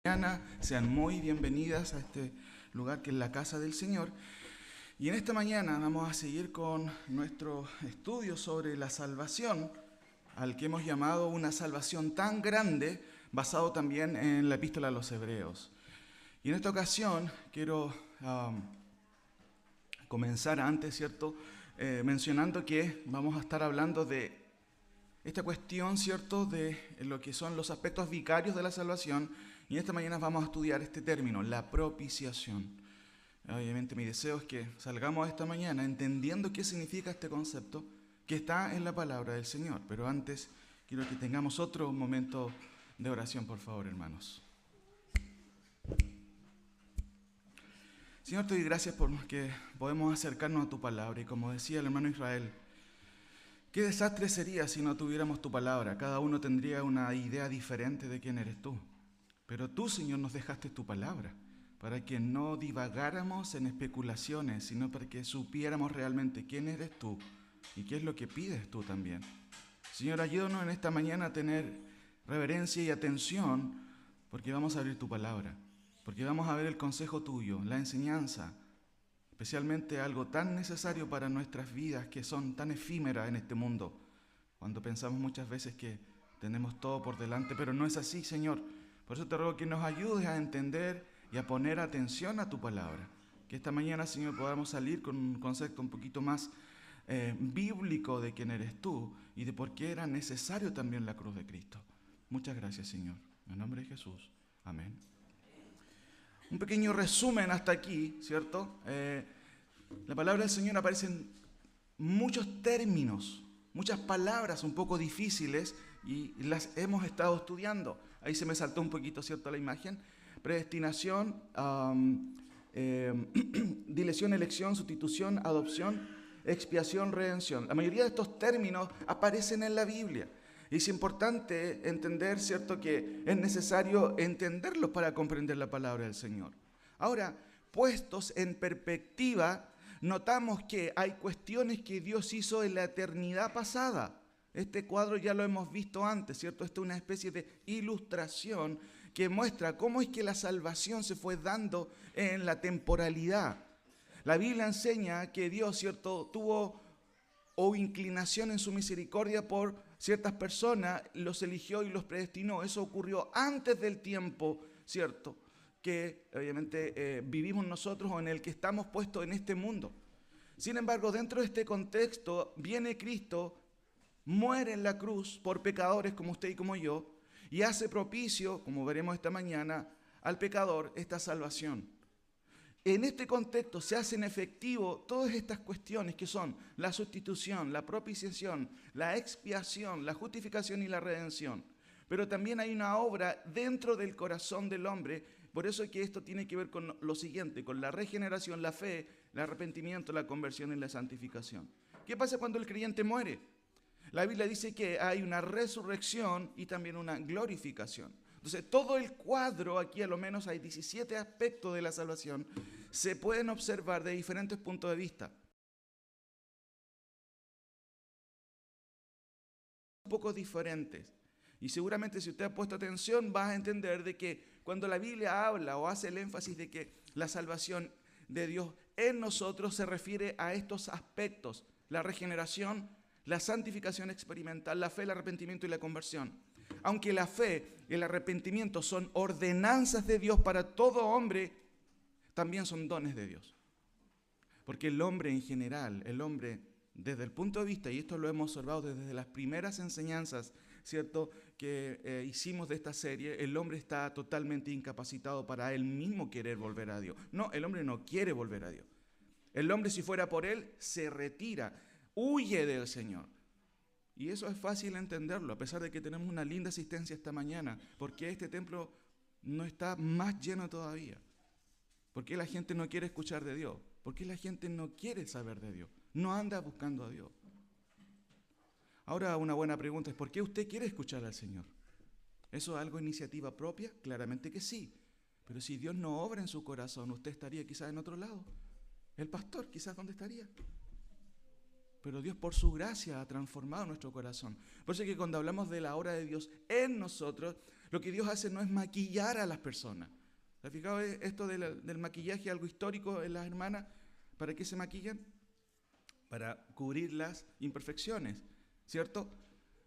Mañana, sean muy bienvenidas a este lugar que es la casa del Señor. Y en esta mañana vamos a seguir con nuestro estudio sobre la salvación, al que hemos llamado una salvación tan grande, basado también en la epístola a los Hebreos. Y en esta ocasión quiero comenzar antes, ¿cierto? Mencionando que vamos a estar hablando de esta cuestión, ¿cierto?, de lo que son los aspectos vicarios de la salvación. Y esta mañana vamos a estudiar este término, la propiciación. Obviamente mi deseo es que salgamos esta mañana entendiendo qué significa este concepto que está en la palabra del Señor. Pero antes quiero que tengamos otro momento de oración, por favor, hermanos. Señor, te doy gracias porque podemos acercarnos a tu palabra. Y como decía el hermano Israel, qué desastre sería si no tuviéramos tu palabra. Cada uno tendría una idea diferente de quién eres tú. Pero tú, Señor, nos dejaste tu palabra para que no divagáramos en especulaciones, sino para que supiéramos realmente quién eres tú y qué es lo que pides tú también. Señor, ayúdanos en esta mañana a tener reverencia y atención, porque vamos a abrir tu palabra, porque vamos a ver el consejo tuyo, la enseñanza, especialmente algo tan necesario para nuestras vidas que son tan efímeras en este mundo, cuando pensamos muchas veces que tenemos todo por delante, pero no es así, Señor. Por eso te ruego que nos ayudes a entender y a poner atención a tu palabra. Que esta mañana, Señor, podamos salir con un concepto un poquito más bíblico de quién eres tú y de por qué era necesario también la cruz de Cristo. Muchas gracias, Señor. En nombre de Jesús. Amén. Un pequeño resumen hasta aquí, ¿cierto? La palabra del Señor aparece en muchos términos, muchas palabras un poco difíciles y las hemos estado estudiando. Ahí se me saltó un poquito, ¿cierto?, la imagen. Predestinación, dilección, elección, sustitución, adopción, expiación, redención. La mayoría de estos términos aparecen en la Biblia. Y es importante entender, ¿cierto?, que es necesario entenderlos para comprender la palabra del Señor. Ahora, puestos en perspectiva, notamos que hay cuestiones que Dios hizo en la eternidad pasada. Este cuadro ya lo hemos visto antes, ¿cierto? Esta es una especie de ilustración que muestra cómo es que la salvación se fue dando en la temporalidad. La Biblia enseña que Dios, ¿cierto?, tuvo inclinación en su misericordia por ciertas personas, los eligió y los predestinó. Eso ocurrió antes del tiempo, ¿cierto?, que obviamente vivimos nosotros o en el que estamos puestos en este mundo. Sin embargo, dentro de este contexto viene Cristo, muere en la cruz por pecadores como usted y como yo, y hace propicio, como veremos esta mañana, al pecador esta salvación. En este contexto se hacen efectivo todas estas cuestiones que son la sustitución, la propiciación, la expiación, la justificación y la redención. Pero también hay una obra dentro del corazón del hombre. Por eso es que esto tiene que ver con lo siguiente, con la regeneración, la fe, el arrepentimiento, la conversión y la santificación. ¿Qué pasa cuando el creyente muere? La Biblia dice que hay una resurrección y también una glorificación. Entonces, todo el cuadro, aquí a lo menos hay 17 aspectos de la salvación, se pueden observar de diferentes puntos de vista. Un poco diferentes. Y seguramente si usted ha puesto atención, va a entender de que cuando la Biblia habla o hace el énfasis de que la salvación de Dios en nosotros se refiere a estos aspectos: la regeneración, la santificación experimental, la fe, el arrepentimiento y la conversión. Aunque la fe y el arrepentimiento son ordenanzas de Dios para todo hombre, también son dones de Dios. Porque el hombre en general, el hombre desde el punto de vista, y esto lo hemos observado desde las primeras enseñanzas, ¿cierto?, que hicimos de esta serie, el hombre está totalmente incapacitado para él mismo querer volver a Dios. No, el hombre no quiere volver a Dios. El hombre, si fuera por él, se retira, huye del Señor. Y eso es fácil entenderlo, a pesar de que tenemos una linda asistencia esta mañana. ¿Por qué este templo no está más lleno todavía? ¿Por qué la gente no quiere escuchar de Dios? ¿Por qué la gente no quiere saber de Dios? No anda buscando a Dios. Ahora, una buena pregunta es: ¿por qué usted quiere escuchar al Señor? ¿Eso es algo de iniciativa propia? Claramente que sí. Pero si Dios no obra en su corazón, usted estaría quizás en otro lado. El pastor, quizás, ¿dónde estaría? Pero Dios, por su gracia, ha transformado nuestro corazón. Por eso es que cuando hablamos de la obra de Dios en nosotros, Lo que Dios hace no es maquillar a las personas. ¿Se ha fijado esto del maquillaje, algo histórico en las hermanas? ¿Para qué se maquillan? Para cubrir las imperfecciones, ¿cierto?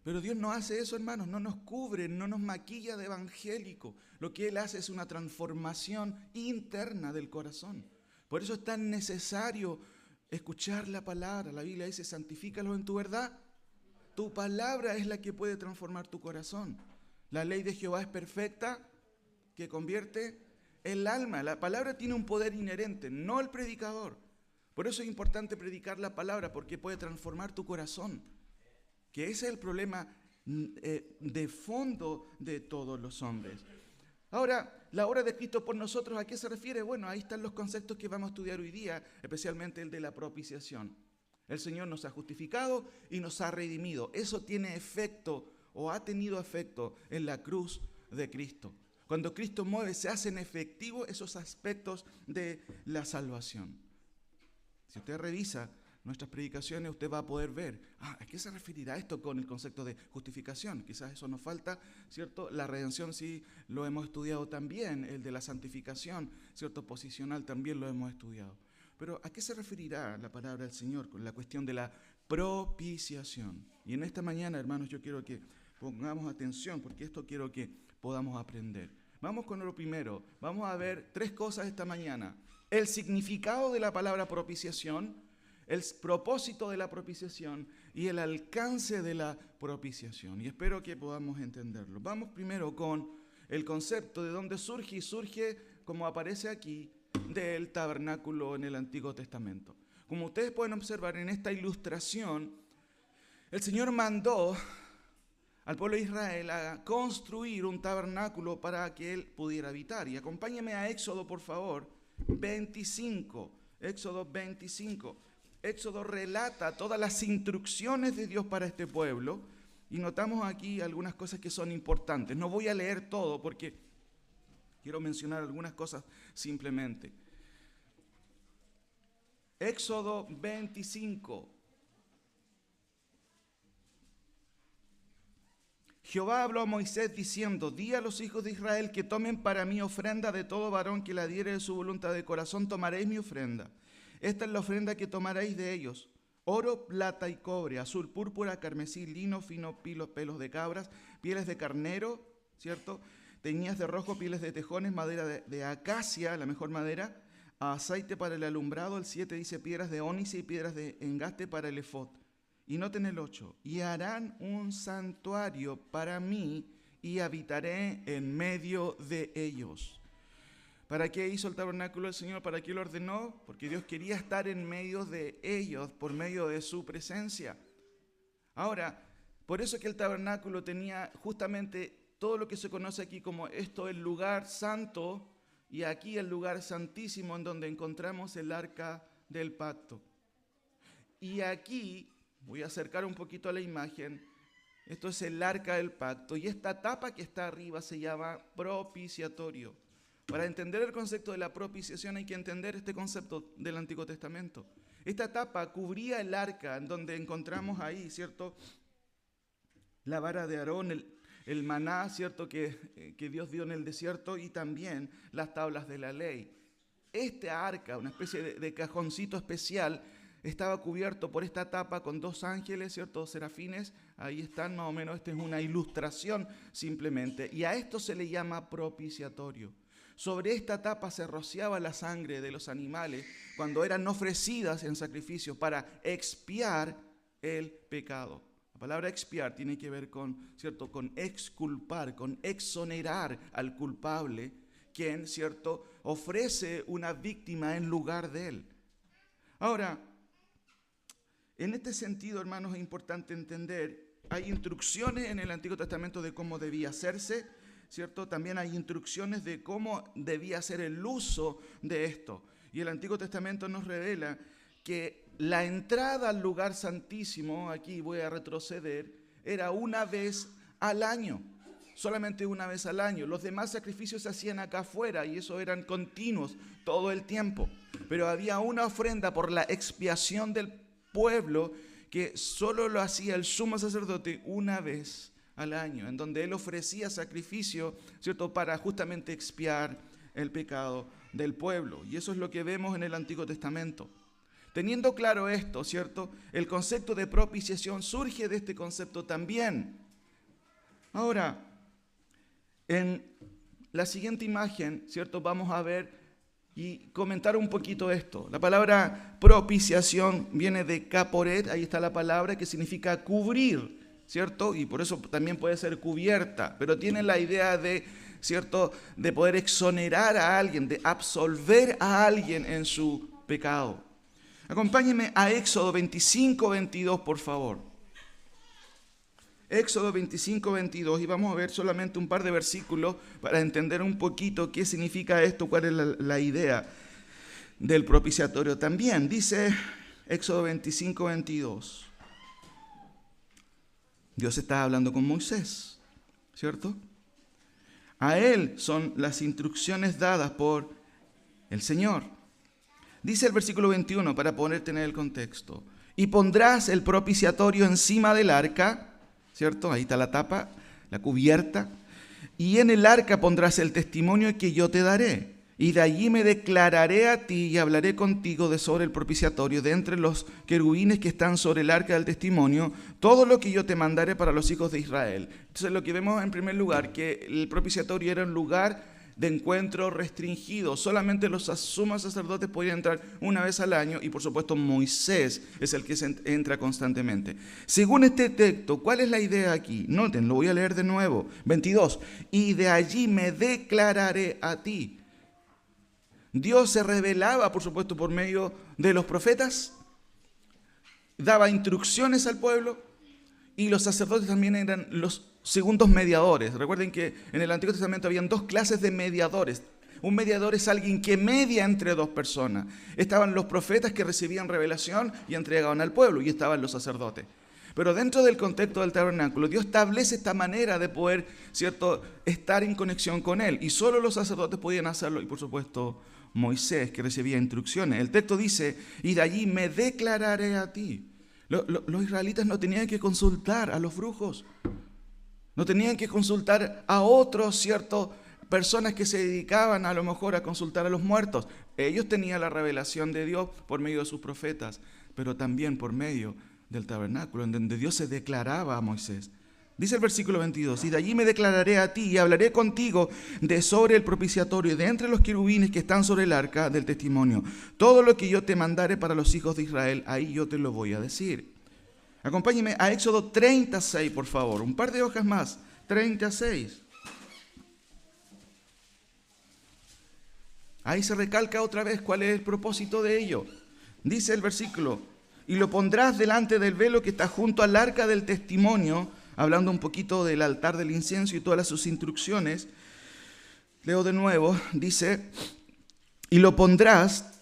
Pero Dios no hace eso, hermanos, no nos cubre, no nos maquilla de evangélico. Lo que Él hace es una transformación interna del corazón. Por eso es tan necesario escuchar la palabra. La Biblia dice, santifícalos en tu verdad. Tu palabra es la que puede transformar tu corazón. La ley de Jehová es perfecta, que convierte el alma. La palabra tiene un poder inherente, no el predicador. Por eso es importante predicar la palabra, porque puede transformar tu corazón. Que ese es el problema de fondo de todos los hombres. Ahora, la obra de Cristo por nosotros, ¿a qué se refiere? Bueno, ahí están los conceptos que vamos a estudiar hoy día, especialmente el de la propiciación. El Señor nos ha justificado y nos ha redimido. Eso tiene efecto o ha tenido efecto en la cruz de Cristo. Cuando Cristo muere, se hacen efectivos esos aspectos de la salvación. Si usted revisa nuestras predicaciones, usted va a poder ver, ¿a qué se referirá esto con el concepto de justificación? Quizás eso nos falta, ¿cierto? La redención sí lo hemos estudiado también, el de la santificación, ¿cierto? Posicional también lo hemos estudiado. Pero ¿a qué se referirá la palabra del Señor con la cuestión de la propiciación? Y en esta mañana, hermanos, yo quiero que pongamos atención, porque esto quiero que podamos aprender. Vamos con lo primero, vamos a ver 3 cosas esta mañana. El significado de la palabra propiciación, el propósito de la propiciación y el alcance de la propiciación. Y espero que podamos entenderlo. Vamos primero con el concepto de dónde surge, y surge, como aparece aquí, del tabernáculo en el Antiguo Testamento. Como ustedes pueden observar en esta ilustración, el Señor mandó al pueblo de Israel a construir un tabernáculo para que Él pudiera habitar. Y acompáñenme a Éxodo, por favor, 25. Éxodo 25. Éxodo relata todas las instrucciones de Dios para este pueblo y notamos aquí algunas cosas que son importantes. No voy a leer todo porque quiero mencionar algunas cosas simplemente. Éxodo 25. Jehová habló a Moisés diciendo, di a los hijos de Israel que tomen para mí ofrenda de todo varón que la diere de su voluntad de corazón, tomaréis mi ofrenda. Esta es la ofrenda que tomaréis de ellos: oro, plata y cobre, azul, púrpura, carmesí, lino, fino, pelos de cabras, pieles de carnero, ¿cierto? Teñidas de rojo, pieles de tejones, madera de acacia, la mejor madera, aceite para el alumbrado. El 7 dice piedras de ónice y piedras de engaste para el efod. Y noten el 8, y harán un santuario para mí y habitaré en medio de ellos. ¿Para qué hizo el tabernáculo el Señor? ¿Para qué lo ordenó? Porque Dios quería estar en medio de ellos por medio de su presencia. Ahora, por eso que el tabernáculo tenía justamente todo lo que se conoce aquí como esto, el lugar santo, y aquí el lugar santísimo en donde encontramos el arca del pacto. Y aquí, voy a acercar un poquito a la imagen, esto es el arca del pacto, y esta tapa que está arriba se llama propiciatorio. Para entender el concepto de la propiciación hay que entender este concepto del Antiguo Testamento. Esta tapa cubría el arca, en donde encontramos ahí, ¿cierto?, la vara de Aarón, el maná, ¿cierto?, que Dios dio en el desierto, y también las tablas de la ley. Este arca, una especie de cajoncito especial, estaba cubierto por esta tapa con 2 ángeles, ¿cierto?, serafines. Ahí están más o menos, esta es una ilustración simplemente. Y a esto se le llama propiciatorio. Sobre esta tapa se rociaba la sangre de los animales cuando eran ofrecidas en sacrificio para expiar el pecado. La palabra expiar tiene que ver con, ¿cierto?, con exculpar, con exonerar al culpable, quien, ¿cierto?, ofrece una víctima en lugar de él. Ahora, en este sentido, hermanos, es importante entender, hay instrucciones en el Antiguo Testamento de cómo debía hacerse, ¿cierto? También hay instrucciones de cómo debía ser el uso de esto. Y el Antiguo Testamento nos revela que la entrada al lugar santísimo, aquí voy a retroceder, era una vez al año, solamente una vez al año. Los demás sacrificios se hacían acá afuera y eso eran continuos todo el tiempo. Pero había una ofrenda por la expiación del pueblo que solo lo hacía el sumo sacerdote una vez al año, en donde Él ofrecía sacrificio, ¿cierto?, para justamente expiar el pecado del pueblo. Y eso es lo que vemos en el Antiguo Testamento. Teniendo claro esto, ¿cierto?, el concepto de propiciación surge de este concepto también. Ahora, en la siguiente imagen, ¿cierto?, vamos a ver y comentar un poquito esto. La palabra propiciación viene de caporet, ahí está la palabra, que significa cubrir, ¿cierto? Y por eso también puede ser cubierta, pero tiene la idea de, ¿cierto?, de poder exonerar a alguien, de absolver a alguien en su pecado. Acompáñenme a Éxodo 25, 22, por favor. Éxodo 25, 22, y vamos a ver solamente un par de versículos para entender un poquito qué significa esto, cuál es la idea del propiciatorio también. Dice Éxodo 25, 22. Dios está hablando con Moisés, ¿cierto? A él son las instrucciones dadas por el Señor. Dice el versículo 21, para ponerte en el contexto: y pondrás el propiciatorio encima del arca, ¿cierto? Ahí está la tapa, la cubierta. Y en el arca pondrás el testimonio que yo te daré. Y de allí me declararé a ti y hablaré contigo de sobre el propiciatorio, de entre los querubines que están sobre el arca del testimonio, todo lo que yo te mandaré para los hijos de Israel. Entonces lo que vemos en primer lugar, que el propiciatorio era un lugar de encuentro restringido. Solamente los sumos sacerdotes podían entrar una vez al año y por supuesto Moisés es el que entra constantemente. Según este texto, ¿cuál es la idea aquí? Noten, lo voy a leer de nuevo. 22. Y de allí me declararé a ti. Dios se revelaba, por supuesto, por medio de los profetas, daba instrucciones al pueblo y los sacerdotes también eran los segundos mediadores. Recuerden que en el Antiguo Testamento habían dos clases de mediadores. Un mediador es alguien que media entre dos personas. Estaban los profetas que recibían revelación y entregaban al pueblo, y estaban los sacerdotes. Pero dentro del contexto del tabernáculo, Dios establece esta manera de poder, ¿cierto?, estar en conexión con Él. Y solo los sacerdotes podían hacerlo, y por supuesto Moisés, que recibía instrucciones. El texto dice: y de allí me declararé a ti. Los israelitas no tenían que consultar a los brujos. No tenían que consultar a otros, ¿cierto?, personas que se dedicaban a lo mejor a consultar a los muertos. Ellos tenían la revelación de Dios por medio de sus profetas, pero también por medio del tabernáculo, en donde Dios se declaraba a Moisés. Dice el versículo 22, y de allí me declararé a ti y hablaré contigo de sobre el propiciatorio y de entre los querubines que están sobre el arca del testimonio. Todo lo que yo te mandare para los hijos de Israel, ahí yo te lo voy a decir. Acompáñeme a Éxodo 36, por favor. Un par de hojas más. 36. Ahí se recalca otra vez cuál es el propósito de ello. Dice el versículo: y lo pondrás delante del velo que está junto al arca del testimonio, hablando un poquito del altar del incienso y todas sus instrucciones. Leo de nuevo, dice: y lo pondrás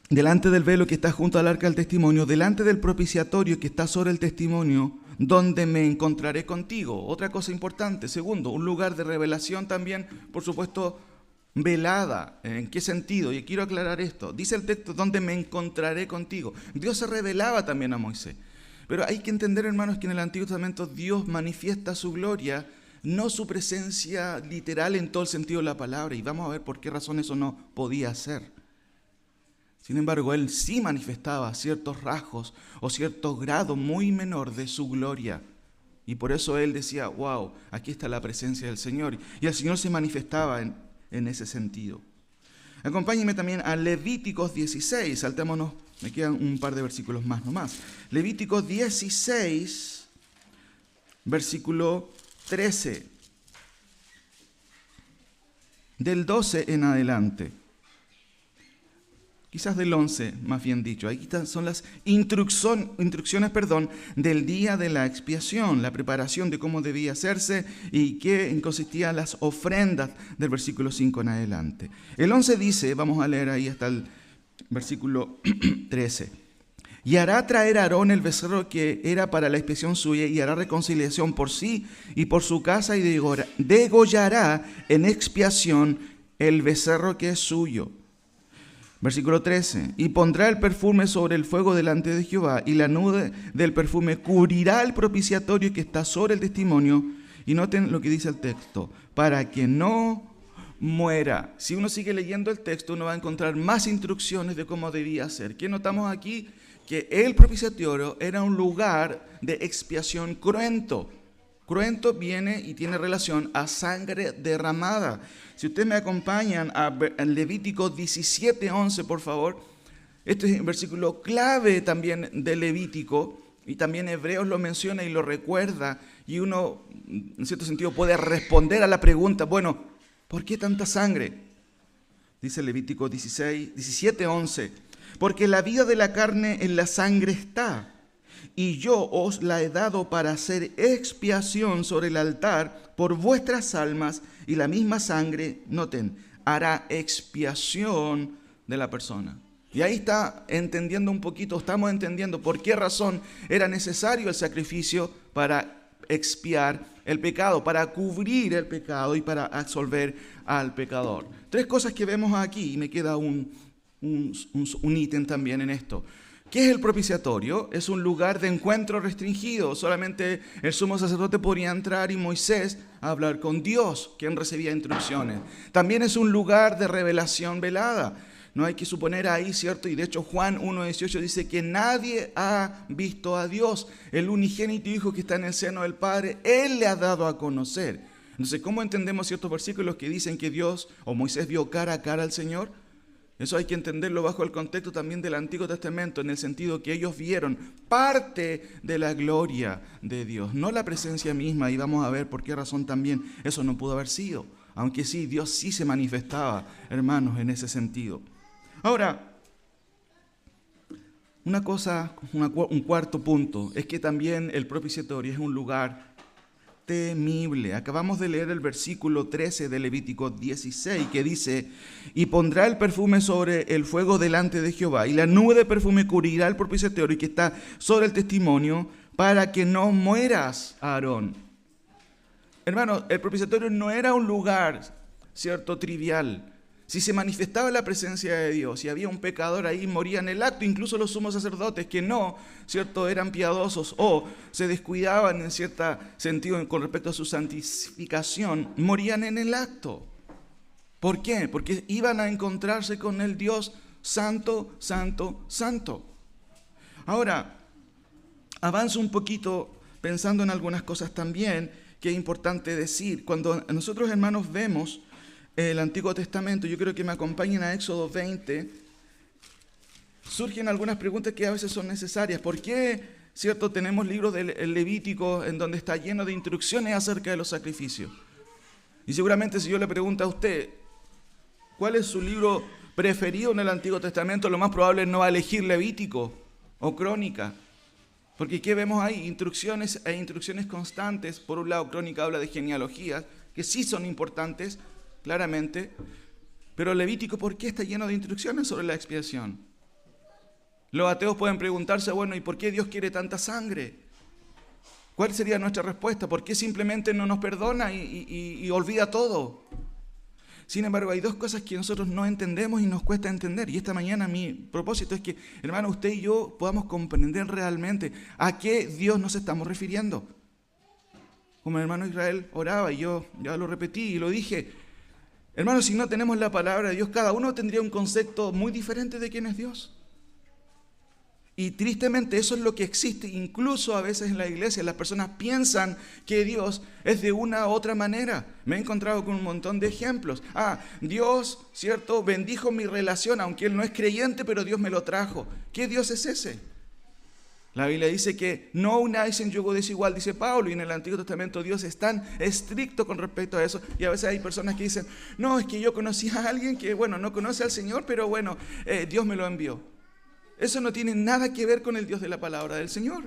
delante del velo que está junto al arca del testimonio, delante del propiciatorio que está sobre el testimonio, donde me encontraré contigo. Otra cosa importante. Segundo, un lugar de revelación también, por supuesto, velada. ¿En qué sentido? Y quiero aclarar esto. Dice el texto: donde me encontraré contigo. Dios se revelaba también a Moisés. Pero hay que entender, hermanos, que en el Antiguo Testamento Dios manifiesta su gloria, no su presencia literal en todo el sentido de la palabra. Y vamos a ver por qué razón eso no podía ser. Sin embargo, Él sí manifestaba ciertos rasgos o cierto grado muy menor de su gloria. Y por eso Él decía: wow, aquí está la presencia del Señor. Y el Señor se manifestaba en ese sentido. Acompáñenme también a Levíticos 16. Saltémonos, me quedan un par de versículos más nomás. Levíticos 16, versículo 13. Del 12 en adelante. Quizás del 11, más bien dicho. Aquí son las instrucciones del día de la expiación, la preparación de cómo debía hacerse y qué consistían las ofrendas del versículo 5 en adelante. El 11 dice, vamos a leer ahí hasta el versículo 13. Y hará traer a Aarón el becerro que era para la expiación suya, y hará reconciliación por sí y por su casa, y degollará en expiación el becerro que es suyo. Versículo 13. Y pondrá el perfume sobre el fuego delante de Jehová, y la nube del perfume cubrirá el propiciatorio que está sobre el testimonio. Y noten lo que dice el texto, para que no muera. Si uno sigue leyendo el texto, uno va a encontrar más instrucciones de cómo debía ser. ¿Qué notamos aquí? Que el propiciatorio era un lugar de expiación cruento. Cruento viene y tiene relación a sangre derramada. Si ustedes me acompañan a Levítico 17:11, por favor. Este es un versículo clave también de Levítico, y también Hebreos lo menciona y lo recuerda, y uno, en cierto sentido, puede responder a la pregunta, bueno, ¿por qué tanta sangre? Dice Levítico 17:11, porque la vida de la carne en la sangre está, y yo os la he dado para hacer expiación sobre el altar por vuestras almas, y la misma sangre, noten, hará expiación de la persona. Y ahí está entendiendo un poquito, estamos entendiendo por qué razón era necesario el sacrificio para expiar el pecado, para cubrir el pecado y para absolver al pecador. Tres cosas que vemos aquí, y me queda un ítem también en esto. ¿Qué es el propiciatorio? Es un lugar de encuentro restringido. Solamente el sumo sacerdote podía entrar y Moisés a hablar con Dios, quien recibía instrucciones. También es un lugar de revelación velada. No hay que suponer ahí, ¿cierto? Y de hecho Juan 1:18 dice que nadie ha visto a Dios. El unigénito Hijo que está en el seno del Padre, Él le ha dado a conocer. Entonces, ¿cómo entendemos ciertos versículos que dicen que Dios o Moisés vio cara a cara al Señor? Eso hay que entenderlo bajo el contexto también del Antiguo Testamento, en el sentido que ellos vieron parte de la gloria de Dios, no la presencia misma, y vamos a ver por qué razón también eso no pudo haber sido. Aunque sí, Dios sí se manifestaba, hermanos, en ese sentido. Ahora, un cuarto punto, es que también el propiciatorio es un lugar temible. Acabamos de leer el versículo 13 de Levítico 16 que dice, y pondrá el perfume sobre el fuego delante de Jehová, y la nube de perfume cubrirá el propiciatorio que está sobre el testimonio, para que no mueras, Aarón. Hermano, el propiciatorio no era un lugar, ¿cierto?, trivial. Si se manifestaba la presencia de Dios y había un pecador ahí, moría en el acto. Incluso los sumos sacerdotes que no, ¿cierto?, eran piadosos o se descuidaban en cierto sentido con respecto a su santificación, morían en el acto. ¿Por qué? Porque iban a encontrarse con el Dios santo, santo, santo. Ahora, avanzo un poquito pensando en algunas cosas también que es importante decir. Cuando nosotros, hermanos, vemos el Antiguo Testamento, yo creo que me acompañen a Éxodo 20, surgen algunas preguntas que a veces son necesarias. ¿Por qué, cierto, tenemos libros del Levítico en donde está lleno de instrucciones acerca de los sacrificios? Y seguramente si yo le pregunto a usted, ¿cuál es su libro preferido en el Antiguo Testamento? Lo más probable es no va a elegir Levítico o Crónica. Porque ¿qué vemos ahí? Instrucciones e instrucciones constantes. Por un lado, Crónica habla de genealogías, que sí son importantes, claramente, pero Levítico, ¿por qué está lleno de instrucciones sobre la expiación? Los ateos pueden preguntarse, bueno, ¿y por qué Dios quiere tanta sangre? ¿Cuál sería nuestra respuesta? ¿Por qué simplemente no nos perdona y olvida todo? Sin embargo, hay dos cosas que nosotros no entendemos y nos cuesta entender. Y esta mañana mi propósito es que, hermano, usted y yo podamos comprender realmente a qué Dios nos estamos refiriendo. Como el hermano Israel oraba, y yo ya lo repetí y lo dije, hermanos, si no tenemos la palabra de Dios, cada uno tendría un concepto muy diferente de quién es Dios. Y tristemente eso es lo que existe, incluso a veces en la iglesia. Las personas piensan que Dios es de una u otra manera. Me he encontrado con un montón de ejemplos. Dios, ¿cierto?, bendijo mi relación, aunque él no es creyente, pero Dios me lo trajo. ¿Qué Dios es ese? La Biblia dice que no unáis en yugo desigual, dice Pablo, y en el Antiguo Testamento Dios es tan estricto con respecto a eso. Y a veces hay personas que dicen, no, es que yo conocí a alguien que, bueno, no conoce al Señor, pero bueno, Dios me lo envió. Eso no tiene nada que ver con el Dios de la palabra del Señor.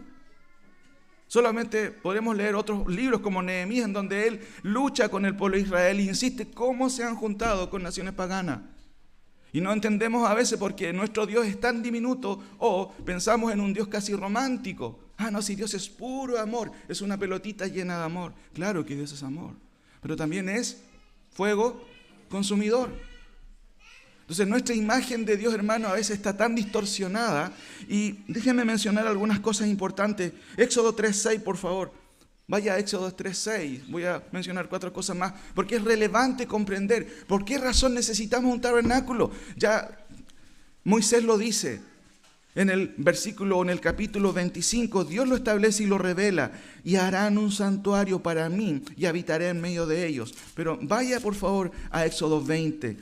Solamente podemos leer otros libros como Nehemías, en donde él lucha con el pueblo de Israel e insiste cómo se han juntado con naciones paganas. Y no entendemos a veces porque nuestro Dios es tan diminuto o pensamos en un Dios casi romántico. No, si Dios es puro amor, es una pelotita llena de amor. Claro que Dios es amor, pero también es fuego consumidor. Entonces nuestra imagen de Dios, hermano, a veces está tan distorsionada. Y déjenme mencionar algunas cosas importantes. Éxodo 3:6, por favor. Vaya a Éxodo 3:6. Voy a mencionar 4 cosas más, porque es relevante comprender por qué razón necesitamos un tabernáculo. Ya Moisés lo dice en el versículo, en el capítulo 25, Dios lo establece y lo revela, y harán un santuario para mí y habitaré en medio de ellos. Pero vaya por favor a Éxodo 20.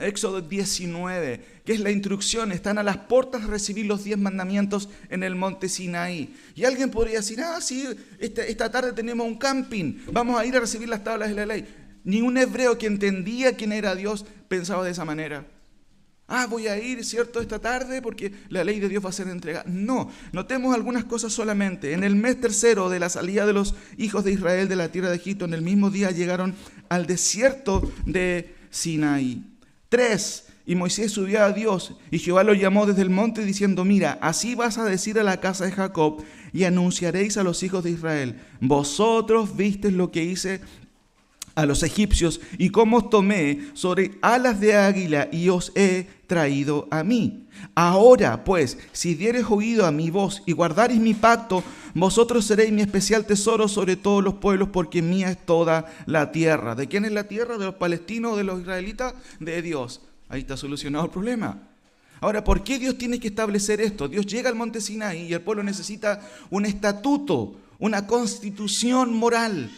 Éxodo 19, que es la instrucción. Están a las puertas de recibir los 10 mandamientos en el monte Sinaí. Y alguien podría decir, sí, esta tarde tenemos un camping, vamos a ir a recibir las tablas de la ley. Ni un hebreo que entendía quién era Dios pensaba de esa manera. Voy a ir, ¿cierto?, esta tarde porque la ley de Dios va a ser entregada. No, notemos algunas cosas solamente. En el mes 3 de la salida de los hijos de Israel de la tierra de Egipto, en el mismo día llegaron al desierto de Sinaí. 3. Y Moisés subió a Dios, y Jehová lo llamó desde el monte diciendo, mira, así vas a decir a la casa de Jacob, y anunciaréis a los hijos de Israel, vosotros visteis lo que hice a los egipcios, y cómo os tomé sobre alas de águila, y os he traído a mí. Ahora, pues, si diereis oído a mi voz, y guardareis mi pacto, vosotros seréis mi especial tesoro sobre todos los pueblos, porque mía es toda la tierra. ¿De quién es la tierra? ¿De los palestinos o de los israelitas? De Dios. Ahí está solucionado el problema. Ahora, ¿por qué Dios tiene que establecer esto? Dios llega al monte Sinaí y el pueblo necesita un estatuto, una constitución moral.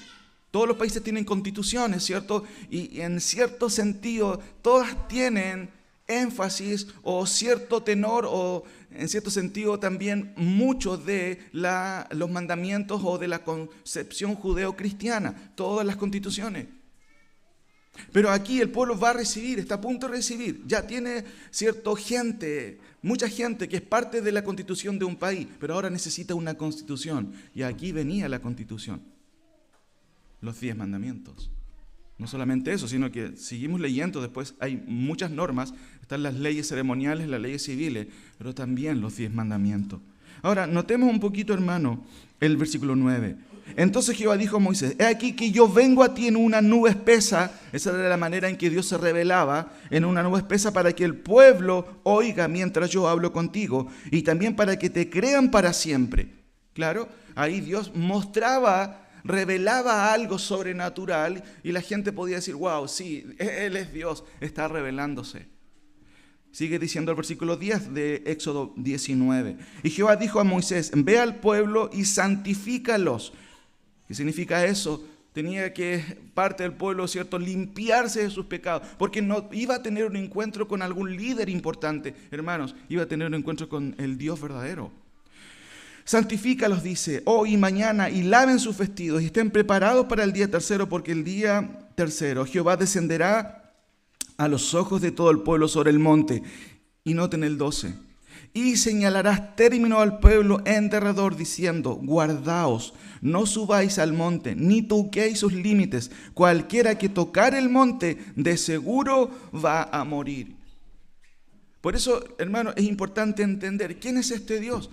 Todos los países tienen constituciones, ¿cierto? Y en cierto sentido, todas tienen énfasis o cierto tenor o en cierto sentido también muchos de los mandamientos o de la concepción judeo-cristiana, todas las constituciones. Pero aquí el pueblo va a recibir, está a punto de recibir, ya tiene mucha gente que es parte de la constitución de un país, pero ahora necesita una constitución. Y aquí venía la constitución, los 10 mandamientos. No solamente eso, sino que seguimos leyendo, después hay muchas normas, están las leyes ceremoniales, las leyes civiles, pero también los 10 mandamientos. Ahora, notemos un poquito, hermano, el versículo 9. Entonces Jehová dijo a Moisés, he aquí que yo vengo a ti en una nube espesa. Esa era la manera en que Dios se revelaba, en una nube espesa, para que el pueblo oiga mientras yo hablo contigo, y también para que te crean para siempre. Claro, ahí Dios revelaba algo sobrenatural, y la gente podía decir, wow, sí, Él es Dios, está revelándose. Sigue diciendo el versículo 10 de Éxodo 19. Y Jehová dijo a Moisés, ve al pueblo y santifícalos. ¿Qué significa eso? Tenía que parte del pueblo, ¿cierto?, limpiarse de sus pecados, porque no iba a tener un encuentro con algún líder importante, hermanos, iba a tener un encuentro con el Dios verdadero. Santifícalos, dice, hoy y mañana, y laven sus vestidos, y estén preparados para el día 3, porque el día 3 Jehová descenderá a los ojos de todo el pueblo sobre el monte. Y noten el 12. Y señalarás término al pueblo en derredor, diciendo, guardaos, no subáis al monte, ni toquéis sus límites. Cualquiera que tocare el monte, de seguro va a morir. Por eso, hermano, es importante entender quién es este Dios.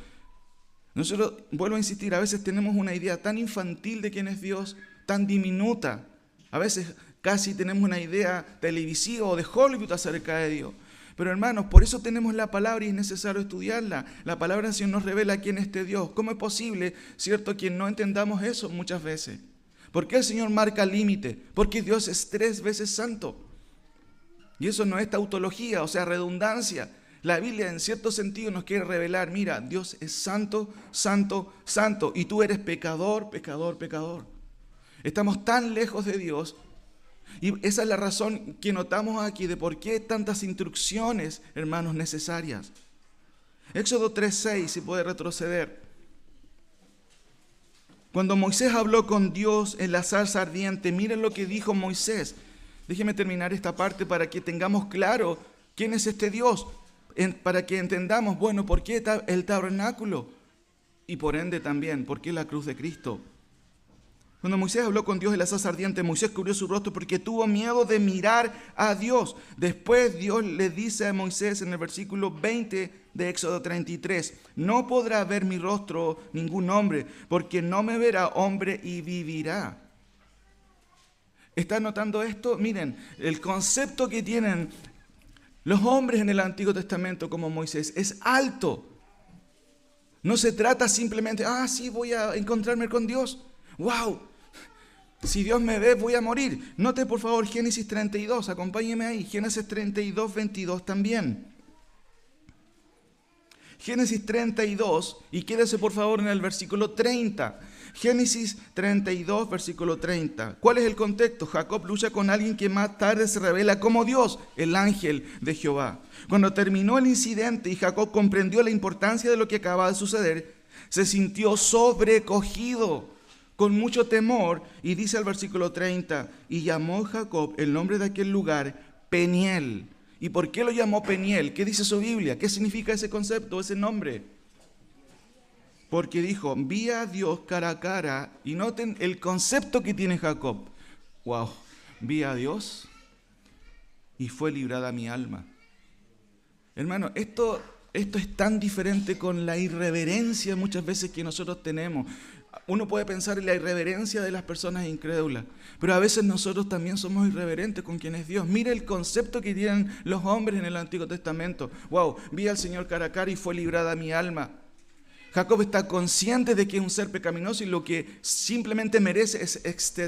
Nosotros, vuelvo a insistir, a veces tenemos una idea tan infantil de quién es Dios, tan diminuta. A veces casi tenemos una idea televisiva o de Hollywood acerca de Dios. Pero hermanos, por eso tenemos la palabra y es necesario estudiarla. La palabra del Señor nos revela quién es este Dios. ¿Cómo es posible, cierto, que no entendamos eso muchas veces? ¿Por qué el Señor marca límite? Porque Dios es 3 veces santo. Y eso no es tautología, o sea, redundancia. La Biblia en cierto sentido nos quiere revelar, mira, Dios es santo, santo, santo, y tú eres pecador, pecador, pecador. Estamos tan lejos de Dios. Y esa es la razón que notamos aquí de por qué tantas instrucciones, hermanos, necesarias. Éxodo 3:6, si puede retroceder. Cuando Moisés habló con Dios en la zarza ardiente, miren lo que dijo Moisés. Déjeme terminar esta parte para que tengamos claro quién es este Dios. Para que entendamos, bueno, por qué el tabernáculo y por ende también, por qué la cruz de Cristo. Cuando Moisés habló con Dios en la zarza ardiente, Moisés cubrió su rostro porque tuvo miedo de mirar a Dios. Después Dios le dice a Moisés en el versículo 20 de Éxodo 33, no podrá ver mi rostro ningún hombre, porque no me verá hombre y vivirá. ¿Está notando esto? Miren, el concepto que tienen los hombres en el Antiguo Testamento como Moisés es alto. No se trata simplemente, sí, voy a encontrarme con Dios. ¡Wow! Si Dios me ve, voy a morir. Note por favor Génesis 32, acompáñeme ahí. Génesis 32, 22 también. Génesis 32, y quédese por favor en el versículo 30. Génesis 32, versículo 30. ¿Cuál es el contexto? Jacob lucha con alguien que más tarde se revela como Dios, el ángel de Jehová. Cuando terminó el incidente y Jacob comprendió la importancia de lo que acababa de suceder, se sintió sobrecogido, con mucho temor, y dice el versículo 30, y llamó Jacob el nombre de aquel lugar Peniel. ¿Y por qué lo llamó Peniel? ¿Qué dice su Biblia? ¿Qué significa ese concepto, ese nombre? Porque dijo, vi a Dios cara a cara, y noten el concepto que tiene Jacob. Wow, vi a Dios y fue librada mi alma. Hermano, esto es tan diferente con la irreverencia muchas veces que nosotros tenemos. Uno puede pensar en la irreverencia de las personas incrédulas, pero a veces nosotros también somos irreverentes con quien es Dios. Mira el concepto que tienen los hombres en el Antiguo Testamento. Wow, vi al Señor cara a cara y fue librada mi alma. Jacob está consciente de que es un ser pecaminoso y lo que simplemente merece es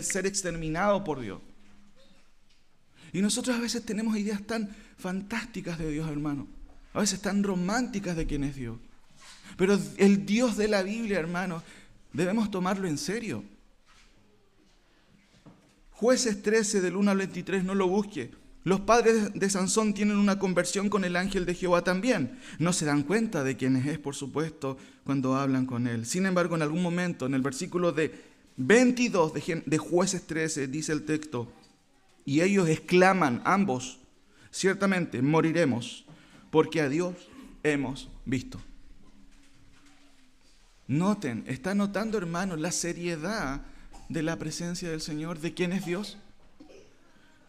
ser exterminado por Dios. Y nosotros a veces tenemos ideas tan fantásticas de Dios, hermano. A veces tan románticas de quién es Dios. Pero el Dios de la Biblia, hermano, debemos tomarlo en serio. Jueces 13, del 1 al 23, no lo busque. Los padres de Sansón tienen una conversión con el ángel de Jehová también. No se dan cuenta de quién es, por supuesto, cuando hablan con él. Sin embargo, en algún momento, en el versículo de 22 de Jueces 13, dice el texto, y ellos exclaman, ambos, ciertamente moriremos, porque a Dios hemos visto. Noten, ¿está notando, hermanos, la seriedad de la presencia del Señor, de quién es Dios?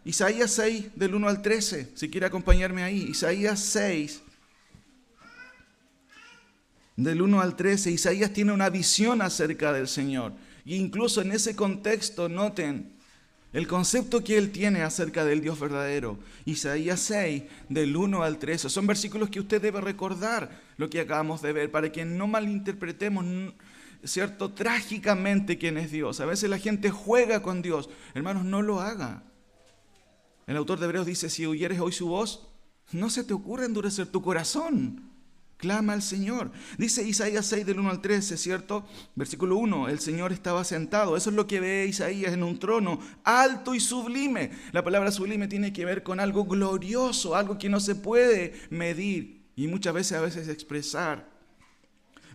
Isaías 6, del 1 al 13, si quiere acompañarme ahí. Isaías 6, del 1 al 13, Isaías tiene una visión acerca del Señor. E incluso en ese contexto, noten el concepto que él tiene acerca del Dios verdadero. Isaías 6, del 1 al 13. Son versículos que usted debe recordar lo que acabamos de ver, para que no malinterpretemos, ¿cierto?, trágicamente quién es Dios. A veces la gente juega con Dios. Hermanos, no lo haga. El autor de Hebreos dice, si oyeres hoy su voz, no se te ocurra endurecer tu corazón. Clama al Señor. Dice Isaías 6 del 1 al 13, ¿cierto? Versículo 1, el Señor estaba sentado. Eso es lo que ve Isaías en un trono alto y sublime. La palabra sublime tiene que ver con algo glorioso, algo que no se puede medir y muchas veces expresar.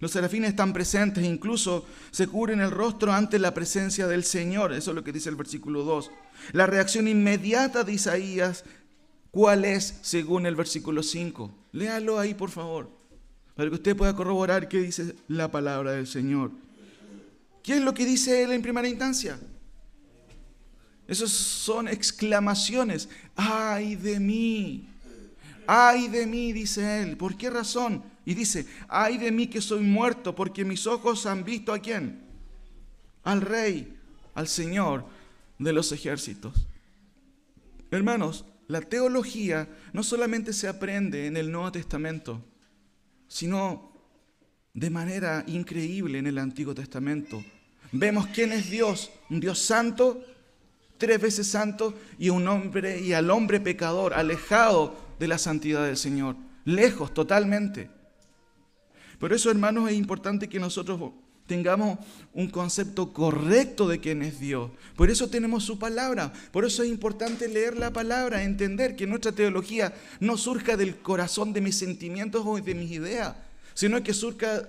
Los serafines están presentes, incluso se cubren el rostro ante la presencia del Señor. Eso es lo que dice el versículo 2. La reacción inmediata de Isaías, ¿cuál es según el versículo 5? Léalo ahí, por favor, para que usted pueda corroborar qué dice la palabra del Señor. ¿Qué es lo que dice él en primera instancia? Esas son exclamaciones. ¡Ay de mí! ¡Ay de mí!, dice él. ¿Por qué razón? Y dice, ¡ay de mí que soy muerto, porque mis ojos han visto a quién! Al Rey, al Señor de los ejércitos. Hermanos, la teología no solamente se aprende en el Nuevo Testamento, sino de manera increíble en el Antiguo Testamento. Vemos quién es Dios, un Dios santo, 3 veces santo, y al hombre pecador, alejado de la santidad del Señor, lejos totalmente. Por eso, hermanos, es importante que nosotros tengamos un concepto correcto de quién es Dios. Por eso tenemos su palabra. Por eso es importante leer la palabra, entender que nuestra teología no surja del corazón de mis sentimientos o de mis ideas, sino que surja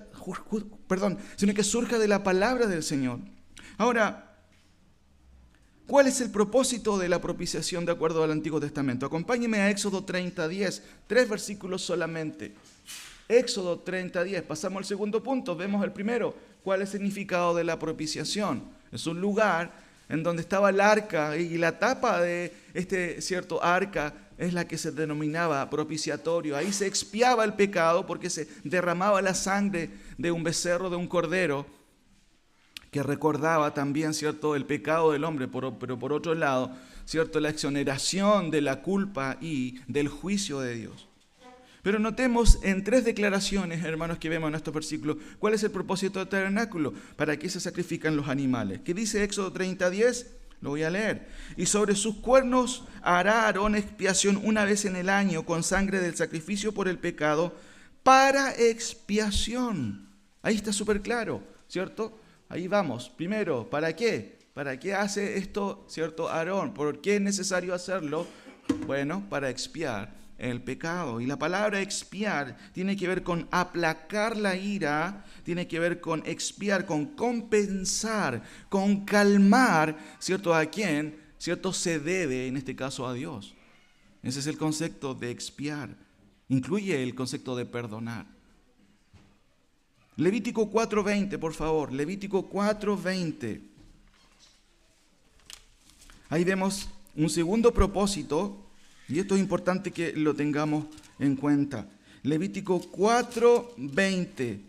de la palabra del Señor. Ahora, ¿cuál es el propósito de la propiciación de acuerdo al Antiguo Testamento? Acompáñeme a Éxodo 30:10, 3 versículos solamente. Éxodo 30:10, pasamos al segundo punto, vemos el primero. ¿Cuál es el significado de la propiciación? Es un lugar en donde estaba el arca, y la tapa de este cierto arca es la que se denominaba propiciatorio. Ahí se expiaba el pecado porque se derramaba la sangre de un becerro, de un cordero, que recordaba también, ¿cierto?, el pecado del hombre, pero por otro lado, ¿cierto?, la exoneración de la culpa y del juicio de Dios. Pero notemos en 3 declaraciones, hermanos, que vemos en estos versículos, cuál es el propósito del tabernáculo, para qué se sacrifican los animales. ¿Qué dice Éxodo 30:10? Lo voy a leer. Y sobre sus cuernos hará Aarón expiación una vez en el año con sangre del sacrificio por el pecado para expiación. Ahí está súper claro, ¿cierto? Ahí vamos. Primero, ¿para qué? ¿Para qué hace esto, cierto, Aarón? ¿Por qué es necesario hacerlo? Bueno, para expiar el pecado. Y la palabra expiar tiene que ver con aplacar la ira, tiene que ver con expiar, con compensar, con calmar, ¿cierto? ¿A quién? ¿Cierto? Se debe, en este caso, a Dios. Ese es el concepto de expiar. Incluye el concepto de perdonar. Levítico 4:20, por favor. Levítico 4:20. Ahí vemos un segundo propósito, y esto es importante que lo tengamos en cuenta. Levítico 4:20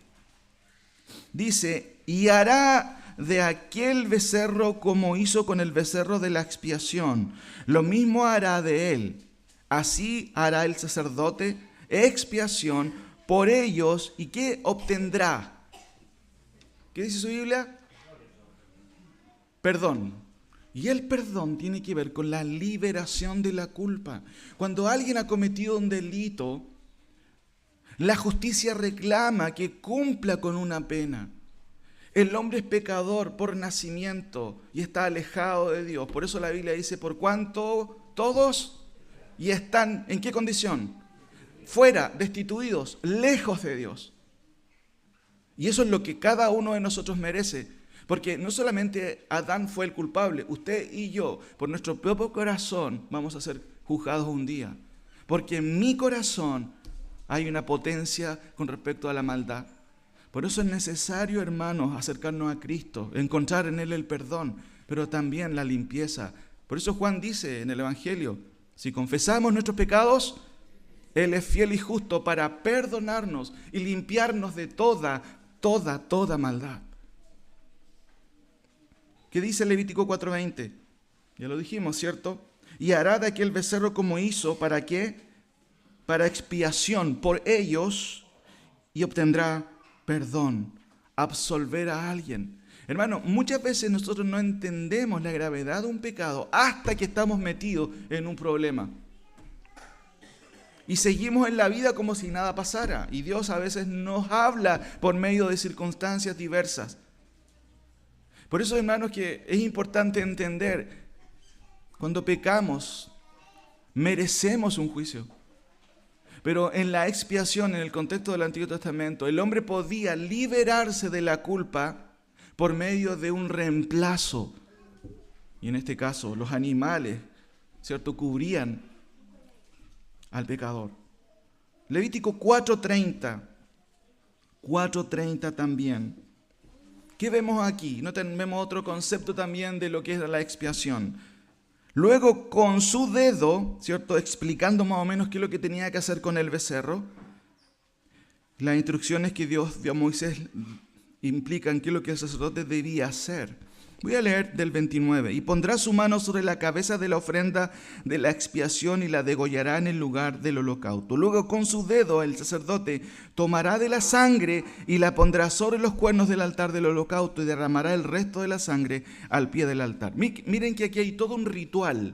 dice: y hará de aquel becerro como hizo con el becerro de la expiación, lo mismo hará de él. Así hará el sacerdote expiación por ellos. ¿Y qué obtendrá? ¿Qué dice su Biblia? Perdón. Y el perdón tiene que ver con la liberación de la culpa. Cuando alguien ha cometido un delito, la justicia reclama que cumpla con una pena. El hombre es pecador por nacimiento y está alejado de Dios. Por eso la Biblia dice: por cuanto todos y están, ¿en qué condición? Fuera, destituidos, lejos de Dios. Y eso es lo que cada uno de nosotros merece. Porque no solamente Adán fue el culpable, usted y yo, por nuestro propio corazón, vamos a ser juzgados un día. Porque en mi corazón hay una potencia con respecto a la maldad. Por eso es necesario, hermanos, acercarnos a Cristo, encontrar en Él el perdón, pero también la limpieza. Por eso Juan dice en el Evangelio: si confesamos nuestros pecados, Él es fiel y justo para perdonarnos y limpiarnos de toda maldad. ¿Qué dice Levítico 4:20? Ya lo dijimos, ¿cierto? Y hará de aquel becerro como hizo, ¿para qué? Para expiación por ellos, y obtendrá perdón, absolver a alguien. Hermano, muchas veces nosotros no entendemos la gravedad de un pecado hasta que estamos metidos en un problema. Y seguimos en la vida como si nada pasara. Y Dios a veces nos habla por medio de circunstancias diversas. Por eso, hermanos, que es importante entender, cuando pecamos, merecemos un juicio. Pero en la expiación, en el contexto del Antiguo Testamento, el hombre podía liberarse de la culpa por medio de un reemplazo. Y en este caso, los animales, ¿cierto?, cubrían al pecador. Levítico 4:30 también. ¿Qué vemos aquí? Vemos otro concepto también de lo que es la expiación. Luego, con su dedo, ¿cierto?, explicando más o menos qué es lo que tenía que hacer con el becerro, las instrucciones que Dios dio a Moisés implican qué es lo que el sacerdote debía hacer. Voy a leer del 29. Y pondrá su mano sobre la cabeza de la ofrenda de la expiación y la degollará en el lugar del holocausto. Luego con su dedo el sacerdote tomará de la sangre y la pondrá sobre los cuernos del altar del holocausto y derramará el resto de la sangre al pie del altar. Miren que aquí hay todo un ritual,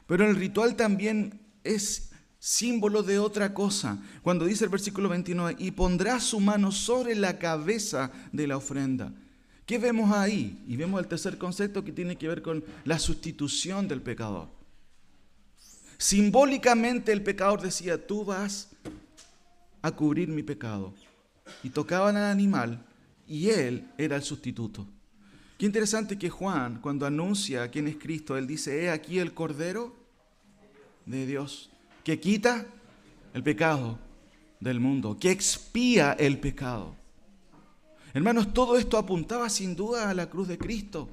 pero el ritual también es símbolo de otra cosa. Cuando dice el versículo 29, y pondrá su mano sobre la cabeza de la ofrenda. ¿Qué vemos ahí? Y vemos el tercer concepto que tiene que ver con la sustitución del pecador. Simbólicamente el pecador decía: tú vas a cubrir mi pecado. Y tocaban al animal y él era el sustituto. Qué interesante que Juan, cuando anuncia quién es Cristo, él dice: he aquí el Cordero de Dios, que quita el pecado del mundo, que expía el pecado. Hermanos, todo esto apuntaba sin duda a la cruz de Cristo,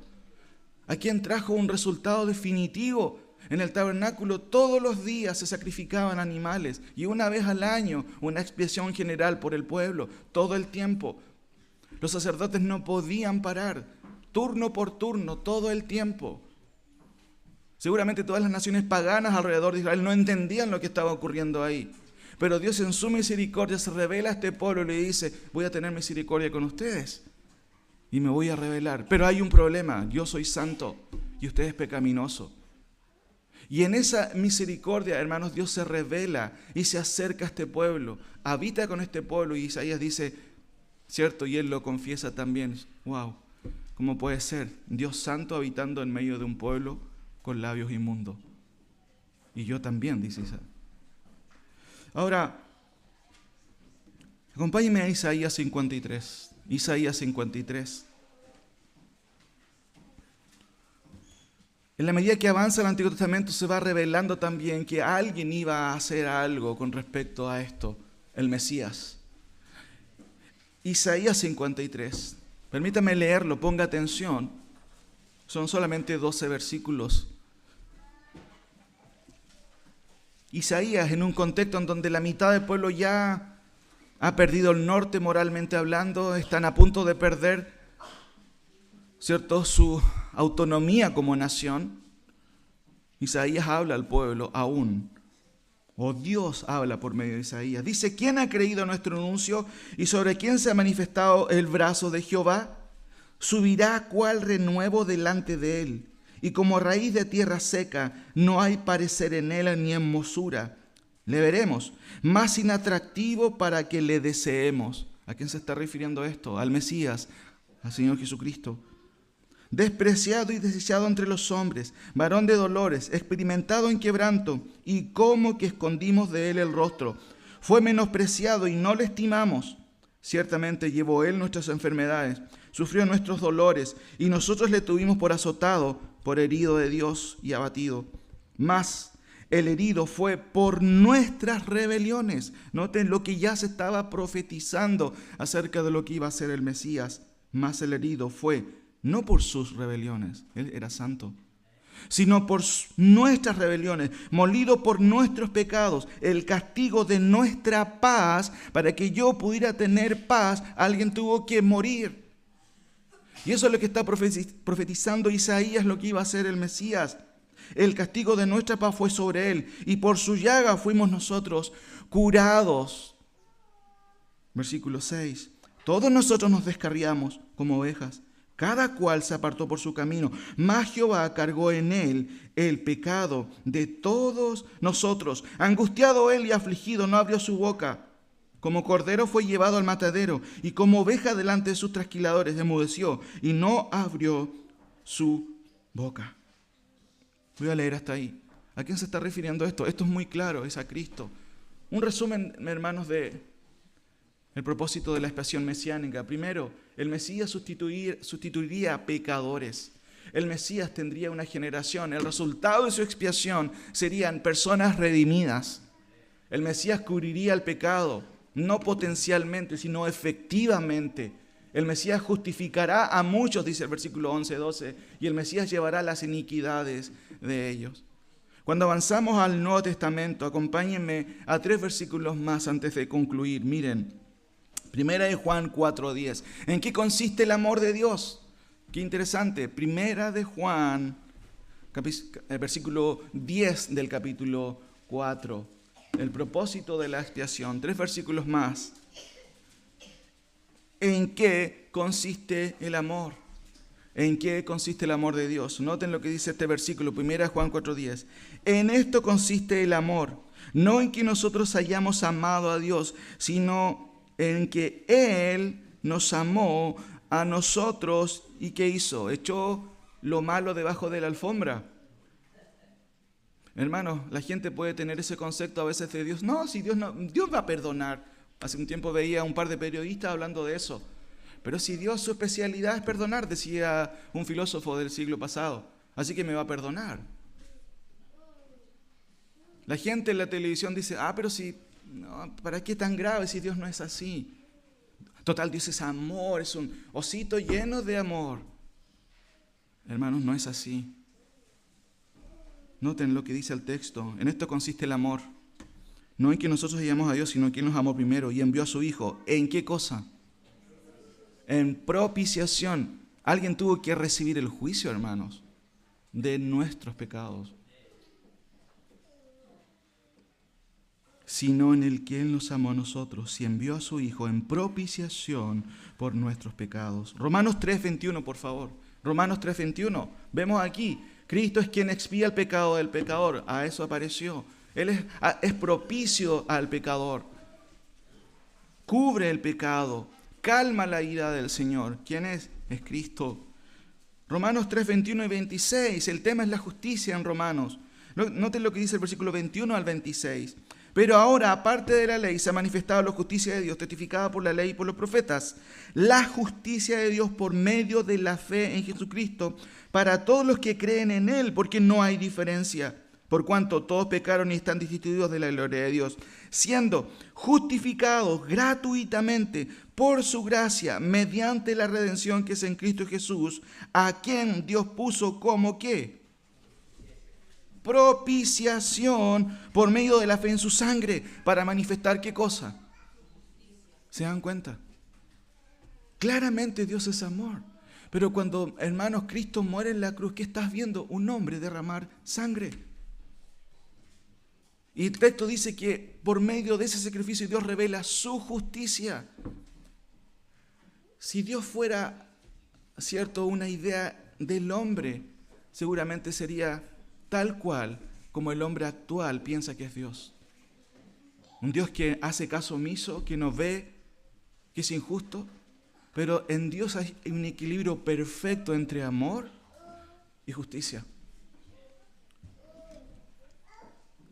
a quien trajo un resultado definitivo. En el tabernáculo todos los días se sacrificaban animales y una vez al año una expiación general por el pueblo, todo el tiempo. Los sacerdotes no podían parar. turno por turno, todo el tiempo. Seguramente todas las naciones paganas alrededor de Israel no entendían lo que estaba ocurriendo ahí. Pero Dios en su misericordia se revela a este pueblo y le dice, voy a tener misericordia con ustedes y me voy a revelar. Pero hay un problema, yo soy santo y usted es pecaminoso. Y en esa misericordia, hermanos, Dios se revela y se acerca a este pueblo, habita con este pueblo y Isaías dice, cierto, y él lo confiesa también. Wow, ¿cómo puede ser? Dios santo habitando en medio de un pueblo con labios inmundos. Y yo también, dice Isaías. Ahora, acompáñenme a Isaías 53. Isaías 53. En la medida que avanza el Antiguo Testamento se va revelando también que alguien iba a hacer algo con respecto a esto, el Mesías. Isaías 53. Permítame leerlo, ponga atención. Son solamente 12 versículos. Isaías, en un contexto en donde la mitad del pueblo ya ha perdido el norte moralmente hablando, están a punto de perder, ¿cierto?, su autonomía como nación. Isaías habla al pueblo aún, o Dios habla por medio de Isaías. Dice, ¿quién ha creído nuestro anuncio y sobre quién se ha manifestado el brazo de Jehová? Subirá cual renuevo delante de él. Y como raíz de tierra seca, no hay parecer en él ni hermosura. Le veremos, más inatractivo para que le deseemos. ¿A quién se está refiriendo esto? Al Mesías, al Señor Jesucristo. Despreciado y desechado entre los hombres, varón de dolores, experimentado en quebranto, y como que escondimos de él el rostro. Fue menospreciado y no le estimamos. Ciertamente llevó él nuestras enfermedades, sufrió nuestros dolores, y nosotros le tuvimos por azotado, por herido de Dios y abatido. Mas el herido fue por nuestras rebeliones. Noten lo que ya se estaba profetizando acerca de lo que iba a ser el Mesías. Mas el herido fue no por sus rebeliones, él era santo, sino por nuestras rebeliones, molido por nuestros pecados, el castigo de nuestra paz, para que yo pudiera tener paz, alguien tuvo que morir. Y eso es lo que está profetizando Isaías, lo que iba a ser el Mesías. El castigo de nuestra paz fue sobre él, y por su llaga fuimos nosotros curados. Versículo 6. Todos nosotros nos descarriamos como ovejas, cada cual se apartó por su camino, mas Jehová cargó en él el pecado de todos nosotros. Angustiado él y afligido, no abrió su boca. Como cordero fue llevado al matadero, y como oveja delante de sus trasquiladores enmudeció, y no abrió su boca. Voy a leer hasta ahí. ¿A quién se está refiriendo esto? Esto es muy claro, es a Cristo. Un resumen, hermanos, de el propósito de la expiación mesiánica. Primero, el Mesías sustituiría a pecadores. El Mesías tendría una generación. El resultado de su expiación serían personas redimidas. El Mesías cubriría el pecado, no potencialmente, sino efectivamente. El Mesías justificará a muchos, dice el versículo 11-12, y el Mesías llevará las iniquidades de ellos. Cuando avanzamos al Nuevo Testamento, acompáñenme a 3 versículos más antes de concluir. Miren, Primera de Juan 4:10. ¿En qué consiste el amor de Dios? Qué interesante. Primera de Juan, versículo 10 del capítulo 4. El propósito de la expiación. 3 versículos más. ¿En qué consiste el amor? ¿En qué consiste el amor de Dios? Noten lo que dice este versículo, 1 Juan 4:10. En esto consiste el amor, no en que nosotros hayamos amado a Dios, sino en que Él nos amó a nosotros. ¿Y qué hizo? Echó lo malo debajo de la alfombra. Hermanos, la gente puede tener ese concepto a veces de Dios. No, si Dios va a perdonar. Hace un tiempo veía a un par de periodistas hablando de eso. Pero si Dios, su especialidad es perdonar, decía un filósofo del siglo pasado. Así que me va a perdonar. La gente en la televisión dice, pero si, no, ¿para qué tan grave si Dios no es así? Total, Dios es amor, es un osito lleno de amor. Hermanos, no es así. Noten lo que dice el texto. En esto consiste el amor. No en que nosotros hayamos a Dios, sino en que Él nos amó primero y envió a su Hijo. ¿En qué cosa? En propiciación. Alguien tuvo que recibir el juicio, hermanos, de nuestros pecados. Sino en el que Él nos amó a nosotros y envió a su Hijo en propiciación por nuestros pecados. Romanos 3:21, por favor. Romanos 3:21. Vemos aquí, Cristo es quien expía el pecado del pecador. A eso apareció. Él es propicio al pecador. Cubre el pecado. Calma la ira del Señor. ¿Quién es? Es Cristo. Romanos 3:21 y 26. El tema es la justicia en Romanos. Noten lo que dice el versículo 21 al 26. Pero ahora, aparte de la ley, se ha manifestado la justicia de Dios, testificada por la ley y por los profetas. La justicia de Dios por medio de la fe en Jesucristo, para todos los que creen en Él, porque no hay diferencia. Por cuanto todos pecaron y están destituidos de la gloria de Dios, siendo justificados gratuitamente por su gracia, mediante la redención que es en Cristo Jesús, a quien Dios puso como ¿qué? Propiciación por medio de la fe en su sangre, para manifestar ¿qué cosa? ¿Se dan cuenta? Claramente Dios es amor. Pero cuando, hermanos, Cristo muere en la cruz, ¿qué estás viendo? Un hombre derramar sangre. Y el texto dice que por medio de ese sacrificio Dios revela su justicia. Si Dios fuera, cierto, una idea del hombre, seguramente sería tal cual como el hombre actual piensa que es Dios. Un Dios que hace caso omiso, que no ve, que es injusto. Pero en Dios hay un equilibrio perfecto entre amor y justicia.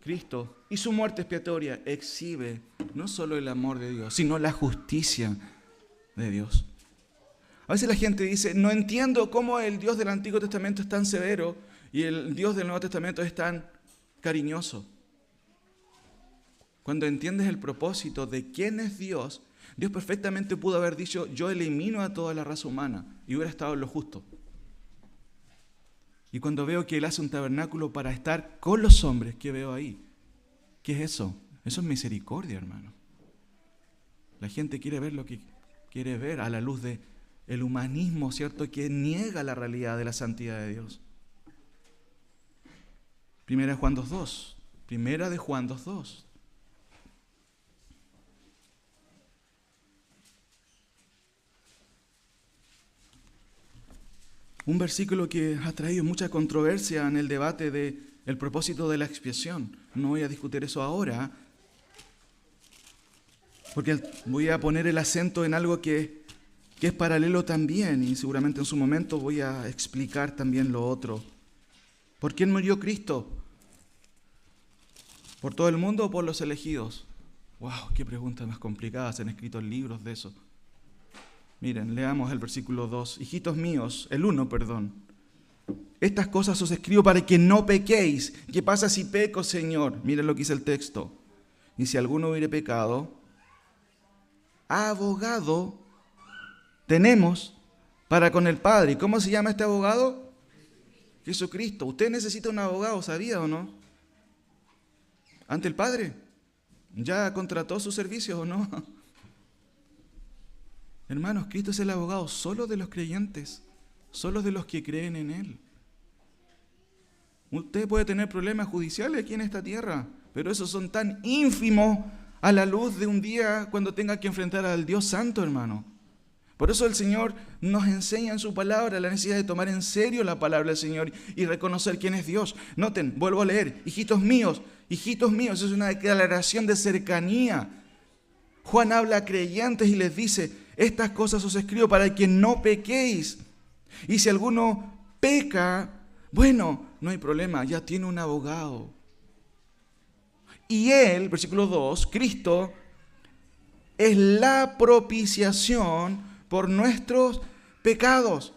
Cristo y su muerte expiatoria exhibe no solo el amor de Dios, sino la justicia de Dios. A veces la gente dice, no entiendo cómo el Dios del Antiguo Testamento es tan severo y el Dios del Nuevo Testamento es tan cariñoso. Cuando entiendes el propósito de quién es Dios, Dios perfectamente pudo haber dicho, yo elimino a toda la raza humana, y hubiera estado en lo justo. Y cuando veo que Él hace un tabernáculo para estar con los hombres, ¿qué veo ahí? ¿Qué es eso? Eso es misericordia, hermano. La gente quiere ver lo que quiere ver a la luz del humanismo, ¿cierto?, que niega la realidad de la santidad de Dios. Primera de Juan 2:2. Un versículo que ha traído mucha controversia en el debate del propósito de la expiación. No voy a discutir eso ahora, porque voy a poner el acento en algo que es paralelo también, y seguramente en su momento voy a explicar también lo otro. ¿Por quién murió Cristo? ¿Por todo el mundo o por los elegidos? ¡Wow! ¡Qué preguntas más complicadas! Se han escrito libros de eso. Miren, leamos el versículo 2. Hijitos míos, el 1, perdón. Estas cosas os escribo para que no pequéis. ¿Qué pasa si peco, Señor? Miren lo que dice el texto. Y si alguno hubiere pecado, abogado tenemos para con el Padre. ¿Y cómo se llama este abogado? Jesucristo. Usted necesita un abogado, ¿sabía o no? Ante el Padre. ¿Ya contrató sus servicios o no? Hermanos, Cristo es el abogado solo de los creyentes, solo de los que creen en Él. Usted puede tener problemas judiciales aquí en esta tierra, pero esos son tan ínfimos a la luz de un día cuando tenga que enfrentar al Dios Santo, hermano. Por eso el Señor nos enseña en su palabra la necesidad de tomar en serio la palabra del Señor y reconocer quién es Dios. Noten, vuelvo a leer, hijitos míos, es una declaración de cercanía. Juan habla a creyentes y les dice, estas cosas os escribo para que no pequéis. Y si alguno peca, bueno, no hay problema, ya tiene un abogado. Y Él, versículo 2, Cristo, es la propiciación por nuestros pecados.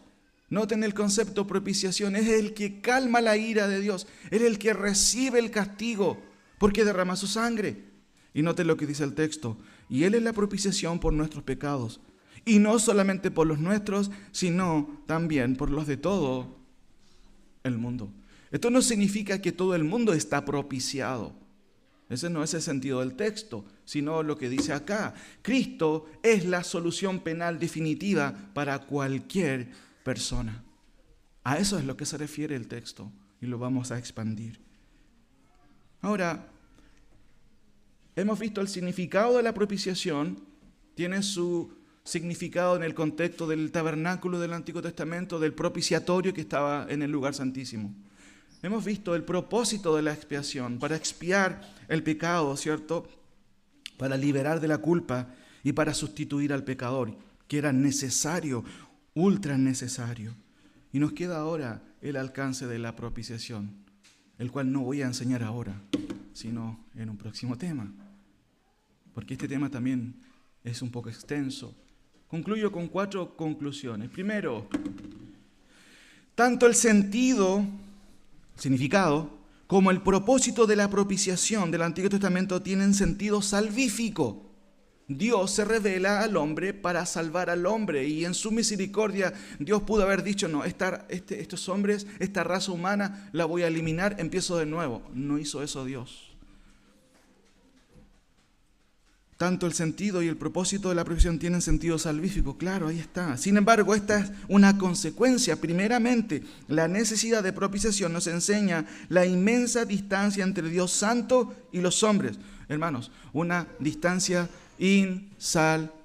Noten el concepto propiciación, es el que calma la ira de Dios, es el que recibe el castigo porque derrama su sangre. Y noten lo que dice el texto, y Él es la propiciación por nuestros pecados. Y no solamente por los nuestros, sino también por los de todo el mundo. Esto no significa que todo el mundo está propiciado. Ese no es el sentido del texto, sino lo que dice acá. Cristo es la solución penal definitiva para cualquier persona. A eso es lo que se refiere el texto y lo vamos a expandir. Ahora, hemos visto el significado de la propiciación, tiene su significado en el contexto del tabernáculo del Antiguo Testamento, del propiciatorio que estaba en el lugar santísimo. Hemos visto el propósito de la expiación, para expiar el pecado, ¿cierto? Para liberar de la culpa y para sustituir al pecador, que era necesario, ultra necesario. Y nos queda ahora el alcance de la propiciación, el cual no voy a enseñar ahora, sino en un próximo tema, porque este tema también es un poco extenso. Concluyo con 4 conclusiones. Primero, tanto el sentido, significado, como el propósito de la propiciación del Antiguo Testamento tienen sentido salvífico. Dios se revela al hombre para salvar al hombre, y en su misericordia Dios pudo haber dicho, no, estos hombres, esta raza humana la voy a eliminar, empiezo de nuevo. No hizo eso Dios. Tanto el sentido y el propósito de la propiciación tienen sentido salvífico, claro, ahí está. Sin embargo, esta es una consecuencia. Primeramente, la necesidad de propiciación nos enseña la inmensa distancia entre Dios Santo y los hombres. Hermanos, una distancia insalvable.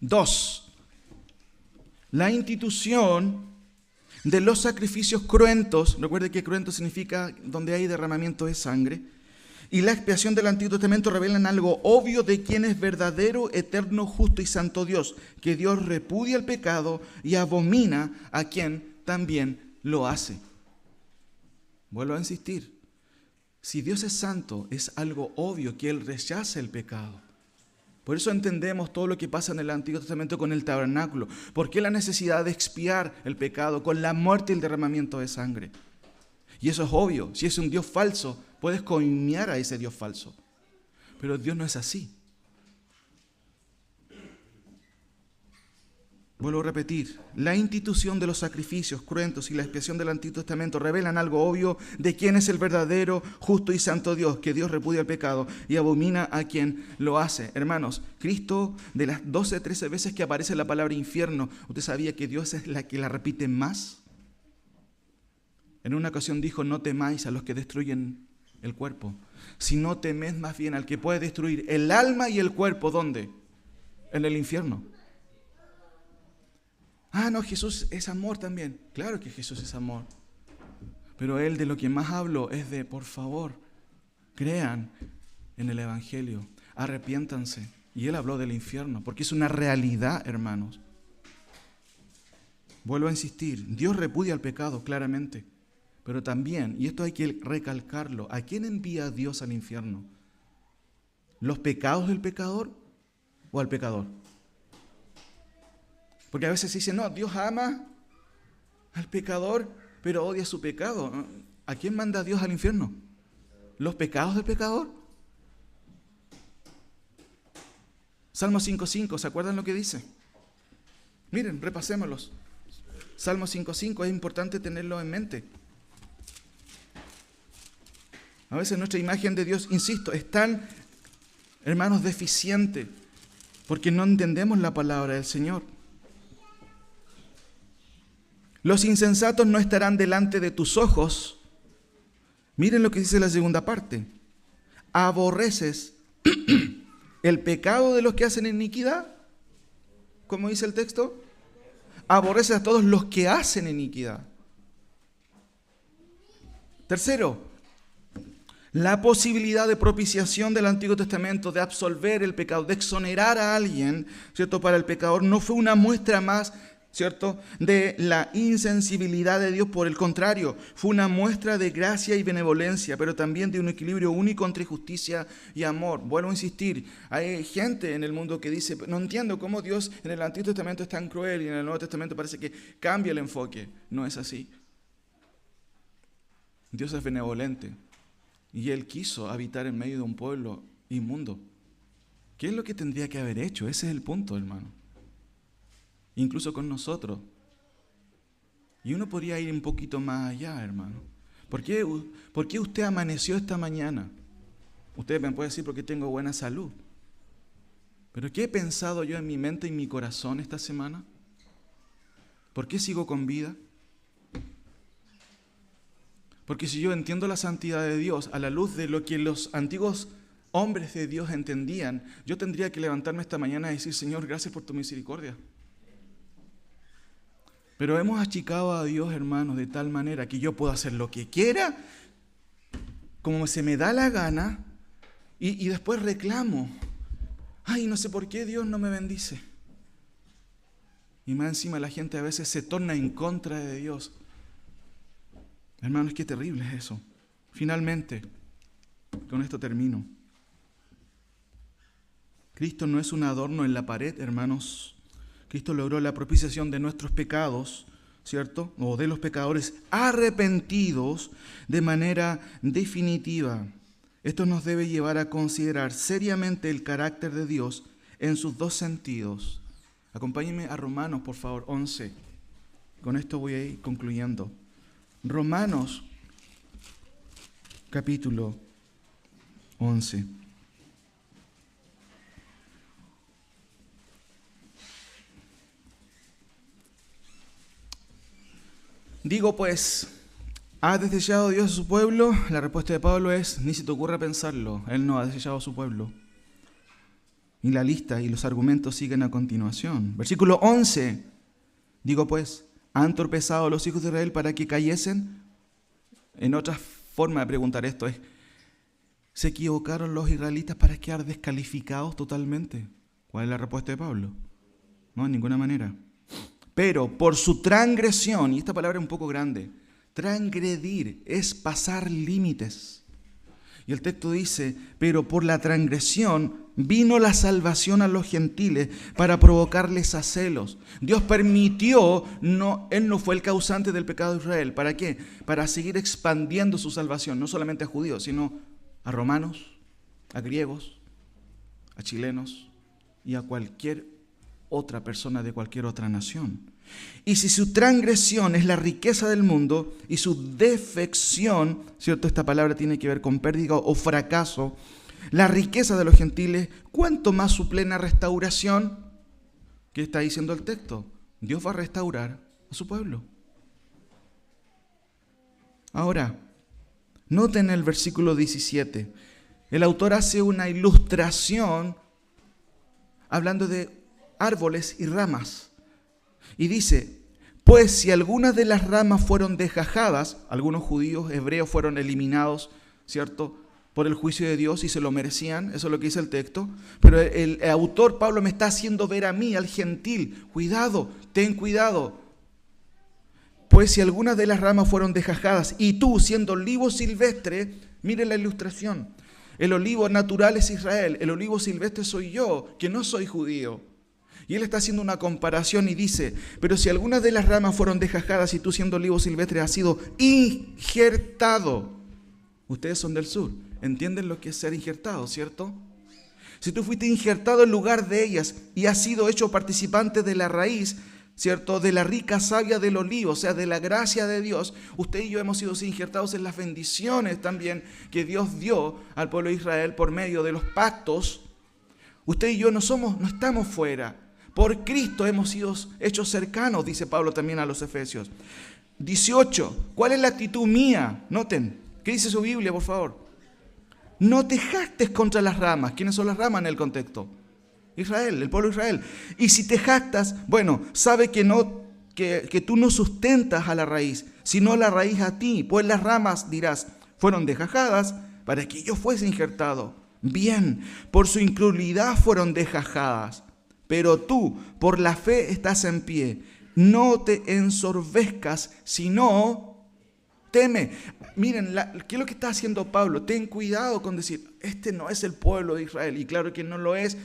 2. La institución de los sacrificios cruentos, recuerde que cruento significa donde hay derramamiento de sangre, y la expiación del Antiguo Testamento revelan algo obvio de quién es verdadero, eterno, justo y santo Dios, que Dios repudia el pecado y abomina a quien también lo hace. Vuelvo a insistir, si Dios es santo, es algo obvio que Él rechaza el pecado. Por eso entendemos todo lo que pasa en el Antiguo Testamento con el tabernáculo. ¿Por qué la necesidad de expiar el pecado con la muerte y el derramamiento de sangre? Y eso es obvio. Si es un Dios falso, puedes coimiar a ese Dios falso. Pero Dios no es así. Vuelvo a repetir, la institución de los sacrificios cruentos y la expiación del Antiguo Testamento revelan algo obvio de quién es el verdadero, justo y santo Dios, que Dios repudia el pecado y abomina a quien lo hace. Hermanos, Cristo, de las 12, 13 veces que aparece la palabra infierno, ¿usted sabía que Dios es la que la repite más? En una ocasión dijo, no temáis a los que destruyen el cuerpo, sino temed más bien al que puede destruir el alma y el cuerpo. ¿Dónde? En el infierno. Ah, no, Jesús es amor también. Claro que Jesús es amor. Pero Él de lo que más hablo es de, por favor, crean en el Evangelio, arrepiéntanse. Y Él habló del infierno, porque es una realidad, hermanos. Vuelvo a insistir, Dios repudia el pecado, claramente. Pero también, y esto hay que recalcarlo, ¿a quién envía Dios al infierno? ¿Los pecados del pecador o al pecador? Porque a veces se dice, no, Dios ama al pecador, pero odia su pecado. ¿A quién manda Dios al infierno? ¿Los pecados del pecador? Salmo 5.5, ¿se acuerdan lo que dice? Miren, repasémoslos. Salmo 5.5, es importante tenerlo en mente. A veces nuestra imagen de Dios, insisto, es tan, hermanos, deficiente, porque no entendemos la palabra del Señor. Los insensatos no estarán delante de tus ojos. Miren lo que dice la segunda parte. Aborreces el pecado de los que hacen iniquidad. ¿Cómo dice el texto? Aborreces a todos los que hacen iniquidad. Tercero, la posibilidad de propiciación del Antiguo Testamento, de absolver el pecado, de exonerar a alguien, ¿cierto?, para el pecador, no fue una muestra más, ¿cierto?, de la insensibilidad de Dios. Por el contrario, fue una muestra de gracia y benevolencia, pero también de un equilibrio único entre justicia y amor. Vuelvo a insistir, hay gente en el mundo que dice, no entiendo cómo Dios en el Antiguo Testamento es tan cruel y en el Nuevo Testamento parece que cambia el enfoque. No es así. Dios es benevolente y Él quiso habitar en medio de un pueblo inmundo. ¿Qué es lo que tendría que haber hecho? Ese es el punto, hermano. Incluso con nosotros. Y uno podría ir un poquito más allá, hermano. ¿Por qué usted amaneció esta mañana? Usted me puede decir porque tengo buena salud. Pero ¿qué he pensado yo en mi mente y mi corazón esta semana? ¿Por qué sigo con vida? Porque si yo entiendo la santidad de Dios a la luz de lo que los antiguos hombres de Dios entendían, yo tendría que levantarme esta mañana y decir, Señor, gracias por tu misericordia. Pero hemos achicado a Dios, hermanos, de tal manera que yo puedo hacer lo que quiera, como se me da la gana, y después reclamo. Ay, no sé por qué Dios no me bendice. Y más encima la gente a veces se torna en contra de Dios. Hermanos, qué terrible es eso. Finalmente, con esto termino. Cristo no es un adorno en la pared, hermanos. Cristo logró la propiciación de nuestros pecados, ¿cierto? O de los pecadores arrepentidos de manera definitiva. Esto nos debe llevar a considerar seriamente el carácter de Dios en sus dos sentidos. Acompáñenme a Romanos, por favor, 11. Con esto voy a ir concluyendo. Romanos, capítulo 11. Digo pues, ¿ha desechado Dios a su pueblo? La respuesta de Pablo es, ni se te ocurra pensarlo, Él no ha desechado a su pueblo. Y la lista y los argumentos siguen a continuación. Versículo 11, digo pues, ¿han tropezado los hijos de Israel para que cayesen? En otra forma de preguntar esto es, ¿se equivocaron los israelitas para quedar descalificados totalmente? ¿Cuál es la respuesta de Pablo? No, en ninguna manera. Pero por su transgresión, y esta palabra es un poco grande, transgredir es pasar límites. Y el texto dice, pero por la transgresión vino la salvación a los gentiles para provocarles a celos. Dios permitió, Él no fue el causante del pecado de Israel. ¿Para qué? Para seguir expandiendo su salvación, no solamente a judíos, sino a romanos, a griegos, a chilenos y a cualquier otra persona de cualquier otra nación. Y si su transgresión es la riqueza del mundo y su defección, ¿cierto? Esta palabra tiene que ver con pérdida o fracaso, la riqueza de los gentiles, ¿cuánto más su plena restauración? ¿Qué está diciendo el texto? Dios va a restaurar a su pueblo. Ahora, noten el versículo 17. El autor hace una ilustración hablando de árboles y ramas. Y dice, pues si algunas de las ramas fueron desgajadas, algunos judíos, hebreos fueron eliminados, ¿cierto?, por el juicio de Dios y se lo merecían, eso es lo que dice el texto, pero el autor Pablo me está haciendo ver a mí, al gentil, cuidado, ten cuidado. Pues si algunas de las ramas fueron desgajadas y tú, siendo olivo silvestre, mire la ilustración, el olivo natural es Israel, el olivo silvestre soy yo, que no soy judío. Y él está haciendo una comparación y dice, pero si algunas de las ramas fueron desgajadas y tú siendo olivo silvestre has sido injertado. Ustedes son del sur, entienden lo que es ser injertado, ¿cierto? Si tú fuiste injertado en lugar de ellas y has sido hecho participante de la raíz, ¿cierto?, de la rica savia del olivo, o sea, de la gracia de Dios, usted y yo hemos sido injertados en las bendiciones también que Dios dio al pueblo de Israel por medio de los pactos. Usted y yo no estamos fuera. Por Cristo hemos sido hechos cercanos, dice Pablo también a los Efesios. 18. ¿Cuál es la actitud mía? Noten. ¿Qué dice su Biblia, por favor? No te jactes contra las ramas. ¿Quiénes son las ramas en el contexto? Israel, el pueblo de Israel. Y si te jactas, bueno, sabe que tú no sustentas a la raíz, sino la raíz a ti. Pues las ramas, dirás, fueron desgajadas para que yo fuese injertado. Bien, por su incredulidad fueron desgajadas. Pero tú, por la fe, estás en pie. No te ensorbezcas, sino teme. Miren, ¿qué es lo que está haciendo Pablo? Ten cuidado con decir, este no es el pueblo de Israel. Y claro que no lo es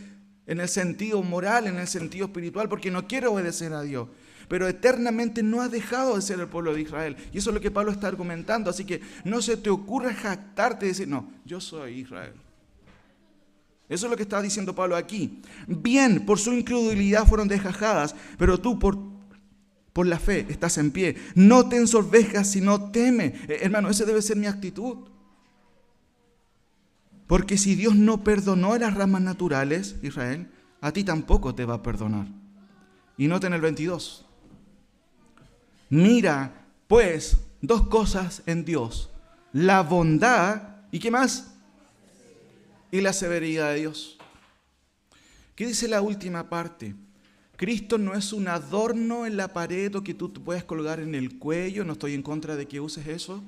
en el sentido moral, en el sentido espiritual, porque no quiere obedecer a Dios. Pero eternamente no ha dejado de ser el pueblo de Israel. Y eso es lo que Pablo está argumentando. Así que no se te ocurra jactarte y decir, no, yo soy Israel. Eso es lo que está diciendo Pablo aquí. Bien, por su incredulidad fueron desgajadas, pero tú por la fe estás en pie. No te ensorbezcas, sino teme. Hermano, esa debe ser mi actitud. Porque si Dios no perdonó a las ramas naturales, Israel, a ti tampoco te va a perdonar. Y noten el 22. Mira, pues, dos cosas en Dios: la bondad, ¿y qué más? Y la severidad de Dios. ¿Qué dice la última parte? Cristo no es un adorno en la pared o que tú te puedes colgar en el cuello. No estoy en contra de que uses eso.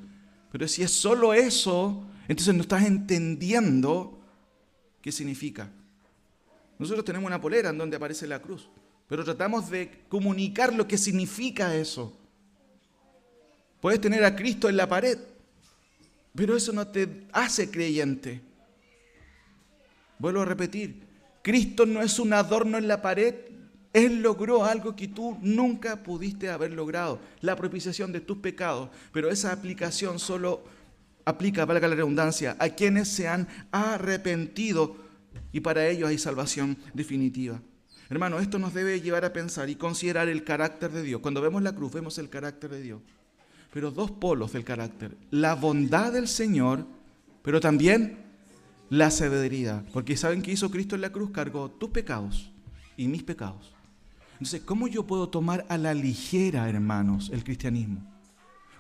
Pero si es solo eso, entonces no estás entendiendo qué significa. Nosotros tenemos una polera en donde aparece la cruz, pero tratamos de comunicar lo que significa eso. Puedes tener a Cristo en la pared, pero eso no te hace creyente. Vuelvo a repetir, Cristo no es un adorno en la pared. Él logró algo que tú nunca pudiste haber logrado, la propiciación de tus pecados, pero esa aplicación solo aplica, valga la redundancia, a quienes se han arrepentido, y para ellos hay salvación definitiva. Hermano, esto nos debe llevar a pensar y considerar el carácter de Dios. Cuando vemos la cruz, vemos el carácter de Dios. Pero dos polos del carácter: la bondad del Señor, pero también la severidad. Porque ¿saben qué hizo Cristo en la cruz? Cargó tus pecados y mis pecados. Entonces, ¿cómo yo puedo tomar a la ligera, hermanos, el cristianismo?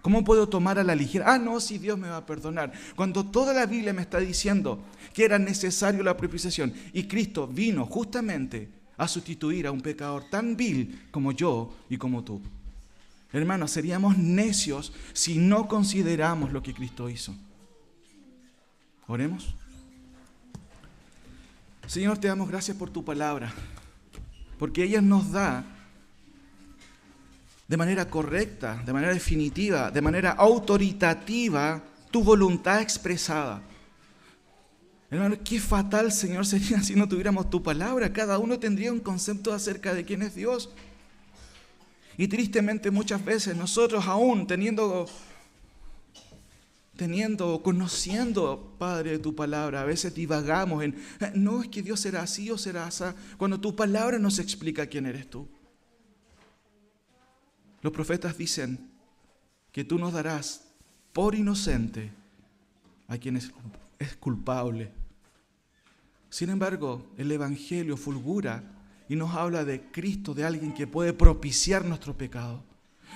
¿Cómo puedo tomar a la ligera? No, si Dios me va a perdonar. Cuando toda la Biblia me está diciendo que era necesario la propiciación y Cristo vino justamente a sustituir a un pecador tan vil como yo y como tú. Hermanos, seríamos necios si no consideramos lo que Cristo hizo. Oremos. Señor, te damos gracias por tu palabra, porque ella nos da de manera correcta, de manera definitiva, de manera autoritativa, tu voluntad expresada. Hermano, qué fatal, Señor, sería si no tuviéramos tu palabra. Cada uno tendría un concepto acerca de quién es Dios. Y tristemente muchas veces nosotros aún conociendo, Padre, de tu palabra, a veces divagamos en, no, es que Dios será así o será así, cuando tu palabra nos explica quién eres tú. Los profetas dicen que tú nos darás por inocente a quien es culpable. Sin embargo, el Evangelio fulgura y nos habla de Cristo, de alguien que puede propiciar nuestro pecado,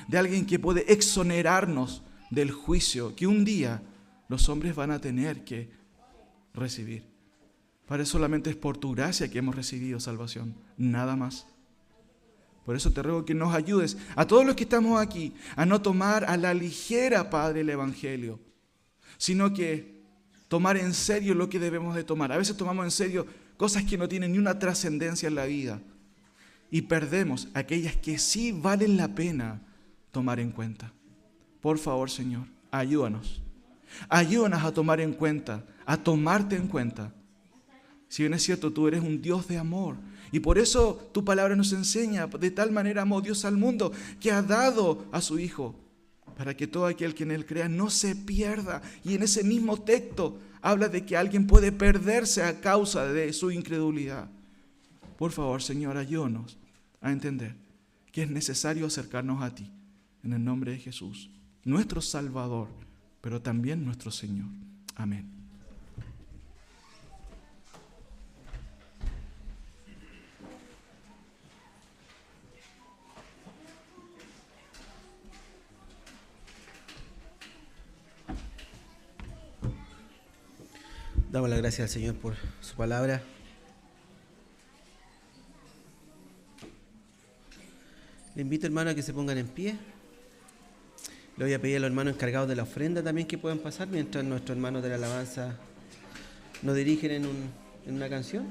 de alguien que puede exonerarnos del juicio que un día los hombres van a tener que recibir. Para eso solamente es por tu gracia que hemos recibido salvación, nada más. Por eso te ruego que nos ayudes a todos los que estamos aquí a no tomar a la ligera, Padre, el Evangelio, sino que tomar en serio lo que debemos de tomar. A veces tomamos en serio cosas que no tienen ni una trascendencia en la vida y perdemos aquellas que sí valen la pena tomar en cuenta. Por favor, Señor, ayúdanos. Ayúdanos a tomar en cuenta, a tomarte en cuenta. Si bien es cierto, tú eres un Dios de amor. Y por eso tu palabra nos enseña, de tal manera amó Dios al mundo, que ha dado a su Hijo, para que todo aquel que en Él crea no se pierda. Y en ese mismo texto habla de que alguien puede perderse a causa de su incredulidad. Por favor, Señor, ayúdanos a entender que es necesario acercarnos a ti. En el nombre de Jesús, nuestro Salvador, pero también nuestro Señor. Amén. Damos las gracias al Señor por su palabra. Le invito, hermano, a que se pongan en pie. Le voy a pedir a los hermanos encargados de la ofrenda también que puedan pasar mientras nuestros hermanos de la alabanza nos dirigen en una canción.